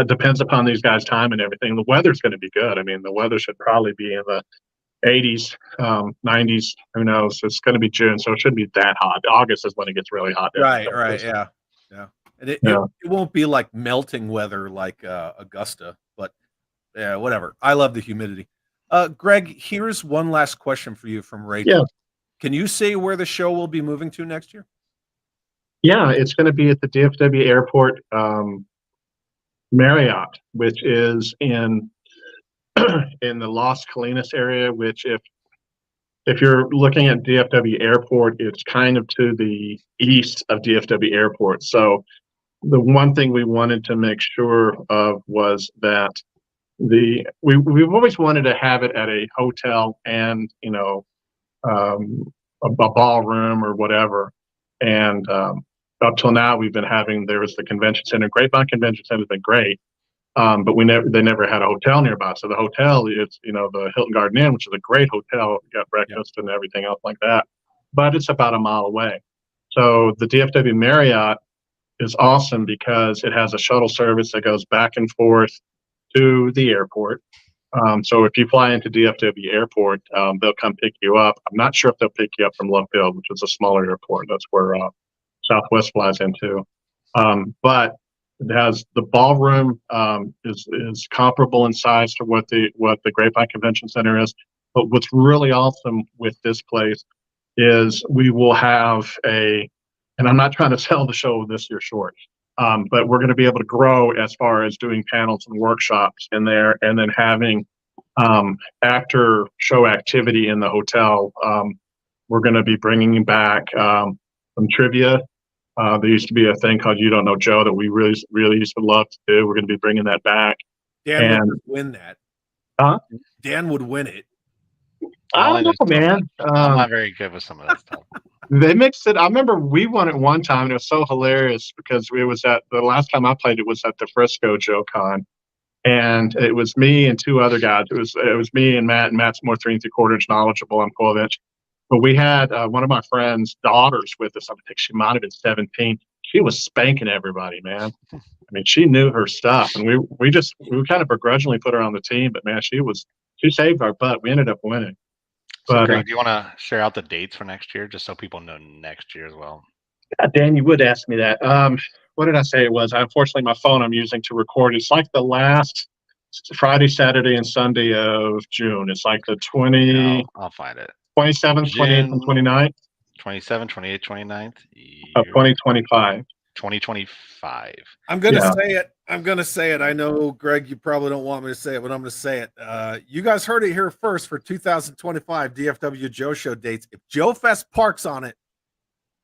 depends upon these guys' time and everything. The weather's going to be good. I mean, the weather should probably be in the 80s, 90s. Who knows? It's going to be June, so it shouldn't be that hot. August is when it gets really hot. Right. Yeah. And it won't be melting weather like Augusta, but yeah, whatever. I love the humidity. Greg, here's one last question for you from Rachel. Yeah. Can you say where the show will be moving to next year? Yeah, it's going to be at the DFW Airport Marriott, which is in the Las Colinas area. Which, if you're looking at DFW Airport, it's kind of to the east of DFW Airport. So the one thing we wanted to make sure of was that we've always wanted to have it at a hotel and a ballroom or whatever. And up till now, we've been having there was the convention center. Grapevine Convention Center has been great, but they never had a hotel nearby. So the hotel is the Hilton Garden Inn, which is a great hotel. You got breakfast and everything else like that, but it's about a mile away. So the DFW Marriott is awesome because it has a shuttle service that goes back and forth to the airport. So if you fly into DFW Airport, they'll come pick you up. I'm not sure if they'll pick you up from Love Field, which is a smaller airport. That's where Southwest flies into. But it has the ballroom is comparable in size to what the Grapevine Convention Center is. But what's really awesome with this place is we will have and I'm not trying to sell the show this year short, but we're going to be able to grow as far as doing panels and workshops in there, and then having after show activity in the hotel. We're going to be bringing back some trivia. There used to be a thing called You Don't Know Joe that we really, really used to love to do. We're going to be bringing that back. Dan would win that. Huh? Dan would win it. I don't know, man. I'm not very good with some of that stuff. They mixed it. I remember we won it one time, and it was so hilarious because it was at the last time I played. It was at the Frisco Joe Con, and it was me and two other guys. It was me and Matt. And Matt's more 3 3/4 knowledgeable. I'm 12-inch. But we had one of my friend's daughters with us. I think she might have been 17. She was spanking everybody, man. I mean, she knew her stuff, and we kind of begrudgingly put her on the team. But man, she saved our butt. We ended up winning. So, Greg, do you want to share out the dates for next year, just so people know next year as well? Dan, you would ask me that. What did I say it was? Unfortunately, my phone I'm using to record. It's like the last Friday, Saturday, and Sunday of June. It's like the 20. I'll find it. 27th, 28th, and 29th. 27, 28, 29th. Of 2025. 2025. I'm gonna Yeah. say it. I'm gonna say it. I know, Greg, you probably don't want me to say it, but I'm gonna say it. You guys heard it here first for 2025 DFW Joe Show dates. If Joe Fest parks on it,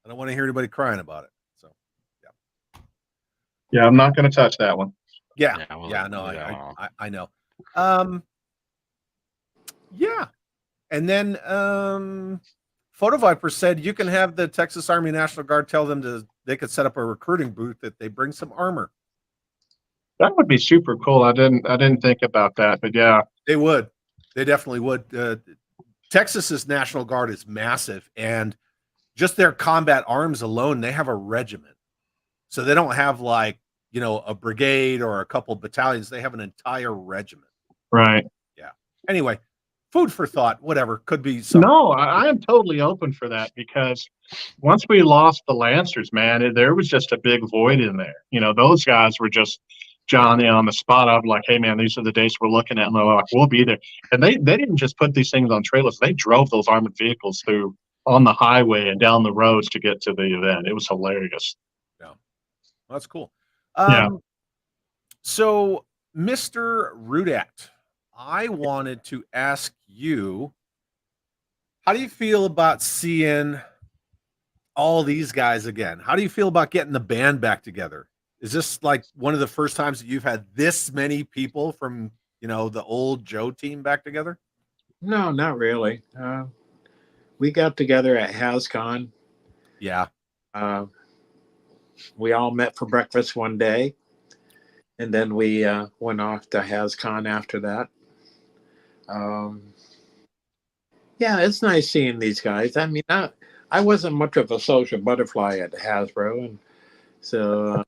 I don't want to hear anybody crying about it. So, Yeah, I'm not going to touch that one. yeah, Yeah, well, yeah, no, yeah. I know. Yeah, and then Photo Viper said you can have the Texas Army National Guard tell them they could set up a recruiting booth if they bring some armor. That would be super cool. I didn't think about that, but yeah. They would. They definitely would. Texas's National Guard is massive, and just their combat arms alone, they have a regiment. So they don't have like, a brigade or a couple battalions. They have an entire regiment. Right. Yeah. Anyway, food for thought, whatever. Could be something. No, I am totally open for that because once we lost the Lancers, man, there was just a big void in there. Those guys were just John on the spot of like, hey man, these are the dates we're looking at, and they're like, we'll be there. And they didn't just put these things on trailers; they drove those armored vehicles through on the highway and down the roads to get to the event. It was hilarious. Yeah, that's cool. Yeah. So, Mr. Rudat, I wanted to ask you, how do you feel about seeing all these guys again? How do you feel about getting the band back together? Is this like one of the first times that you've had this many people from, the old Joe team back together? No, not really. We got together at HasCon. Yeah. We all met for breakfast one day, and then we went off to HasCon after that. Yeah, it's nice seeing these guys. I mean, I wasn't much of a social butterfly at Hasbro, and so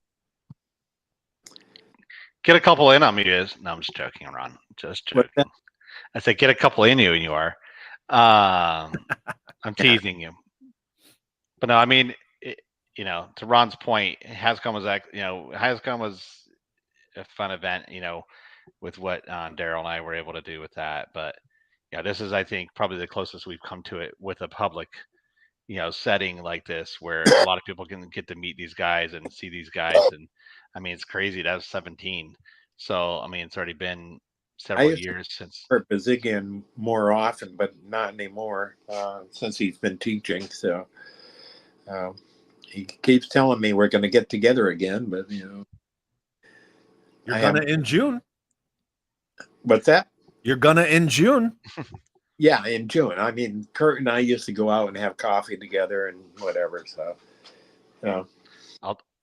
Get a couple in on me, guys. No, I'm just joking, Ron. Just joking. I said, get a couple in you, and you are. I'm teasing you. But no, I mean, to Ron's point, HasCon was a fun event, with what Daryl and I were able to do with that. But yeah, this is, I think, probably the closest we've come to it with a public, setting like this, where a lot of people can get to meet these guys and see these guys. And I mean, it's crazy. That was 17. So, I mean, it's already been several years since. Bazigian more often, but not anymore since he's been teaching. So he keeps telling me we're going to get together again, but you're gonna in June. What's that? You're gonna in June. Yeah, in June. I mean, Kurt and I used to go out and have coffee together and whatever. So,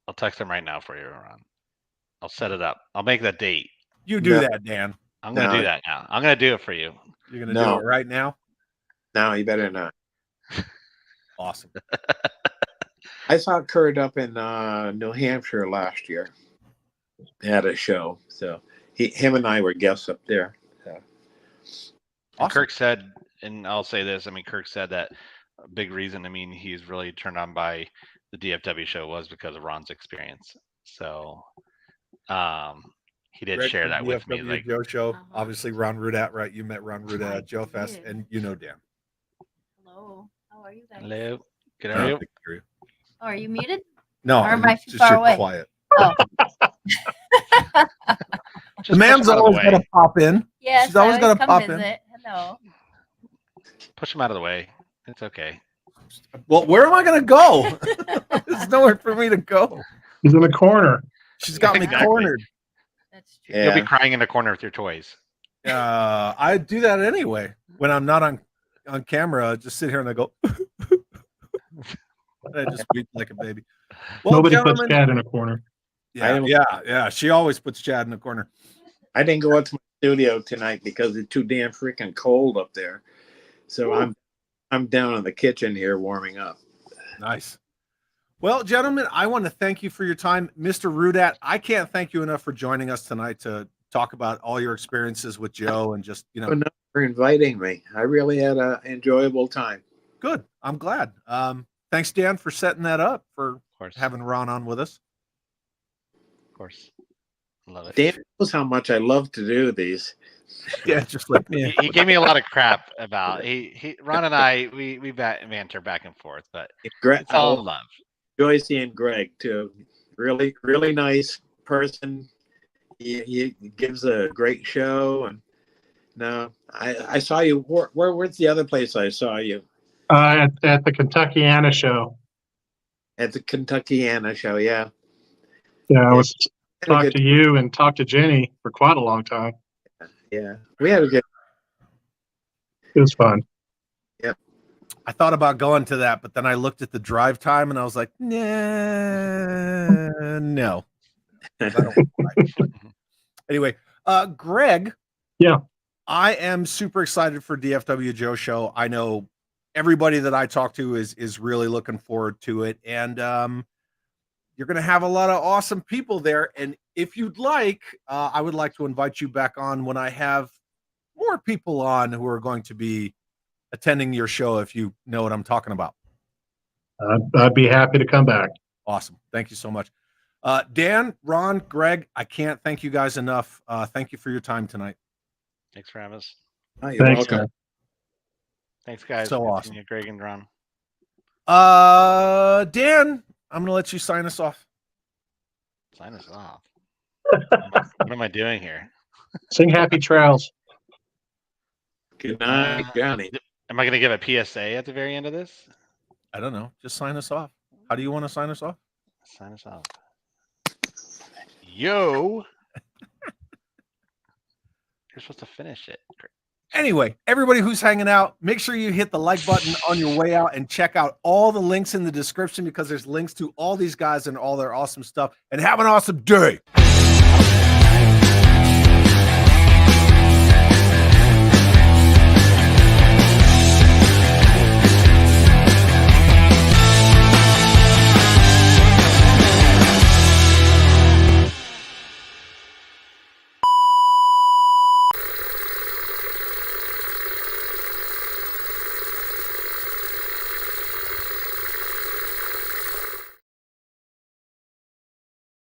I'll text him right now for you, Ron. I'll set it up. I'll make that date. You do that, Dan. I'm going to do that now. I'm going to do it for you. You're going to do it right now? No, you better not. Awesome. I saw Kurt up in New Hampshire last year at a show. So him and I were guests up there. So. Awesome. Kirk said, and I'll say this, I mean, Kirk said that a big reason, I mean, he's really turned on by the DFW show was because of Ron's experience. So he did share that with me. Like Joe Show, obviously Ron Rudat, right? You met Ron Rudat at Joe Fest, and Dan. Hello, how are you guys? Hello, good. How are you? Oh, are you muted? No, or am I just far away? Quiet. Oh. The man's always got to pop in. Yes, she's always got to pop in. Hello. Push him out of the way. It's okay. Well, where am I going to go? There's nowhere for me to go. He's in the corner. She's got me cornered. That's true. You'll be crying in the corner with your toys. I do that anyway. When I'm not on camera, I just sit here and I go. I just weep like a baby. Well, nobody puts Chad in a corner. Yeah. She always puts Chad in a corner. I didn't go out to my studio tonight because it's too damn freaking cold up there. So I'm down in the kitchen here warming up. Nice. Well, gentlemen, I want to thank you for your time. Mr. Rudat, I can't thank you enough for joining us tonight to talk about all your experiences with Joe and just, for inviting me. I really had an enjoyable time. Good. I'm glad. Thanks, Dan, for setting that up, for having Ron on with us. Of course. Love it. Dan knows how much I love to do these. Yeah, just like He, yeah. he gave me a lot of crap about Ron and I we banter back and forth, but Greg, it's all in love. enjoy seeing Greg too. Really, really nice person. He gives a great show. And no, I saw you. Where's the other place I saw you? At the Kentuckiana show. At the Kentuckiana show. Yeah. Yeah, I was Had a talked good- to you and talked to Jenny for quite a long time. Yeah, we had a good. It was fun. I thought about going to that, but then I looked at the drive time and I was like, nah, no. I don't drive. Anyway, Greg. Yeah. I am super excited for DFW Joe Show. I know everybody that I talk to is really looking forward to it. And you're going to have a lot of awesome people there. And if you'd like, I would like to invite you back on when I have more people on who are going to be attending your show, if you know what I'm talking about. I'd be happy to come back. Awesome. Thank you so much. Dan, Ron, Greg, I can't thank you guys enough. Thank you for your time tonight. Thanks for having us. Oh, you're Thanks, welcome. man. Thanks, guys. So Good awesome. seeing you, Greg and Ron. Dan, I'm going to let you sign us off. Sign us off. What am I doing here? Sing Happy Trails. Good night, Johnny. Am I going to give a PSA at the very end of this? I don't know. Just sign us off. How do you want to sign us off? Sign us off. Yo. You're supposed to finish it. Anyway, everybody who's hanging out, make sure you hit the like button on your way out and check out all the links in the description, because there's links to all these guys and all their awesome stuff. And have an awesome day.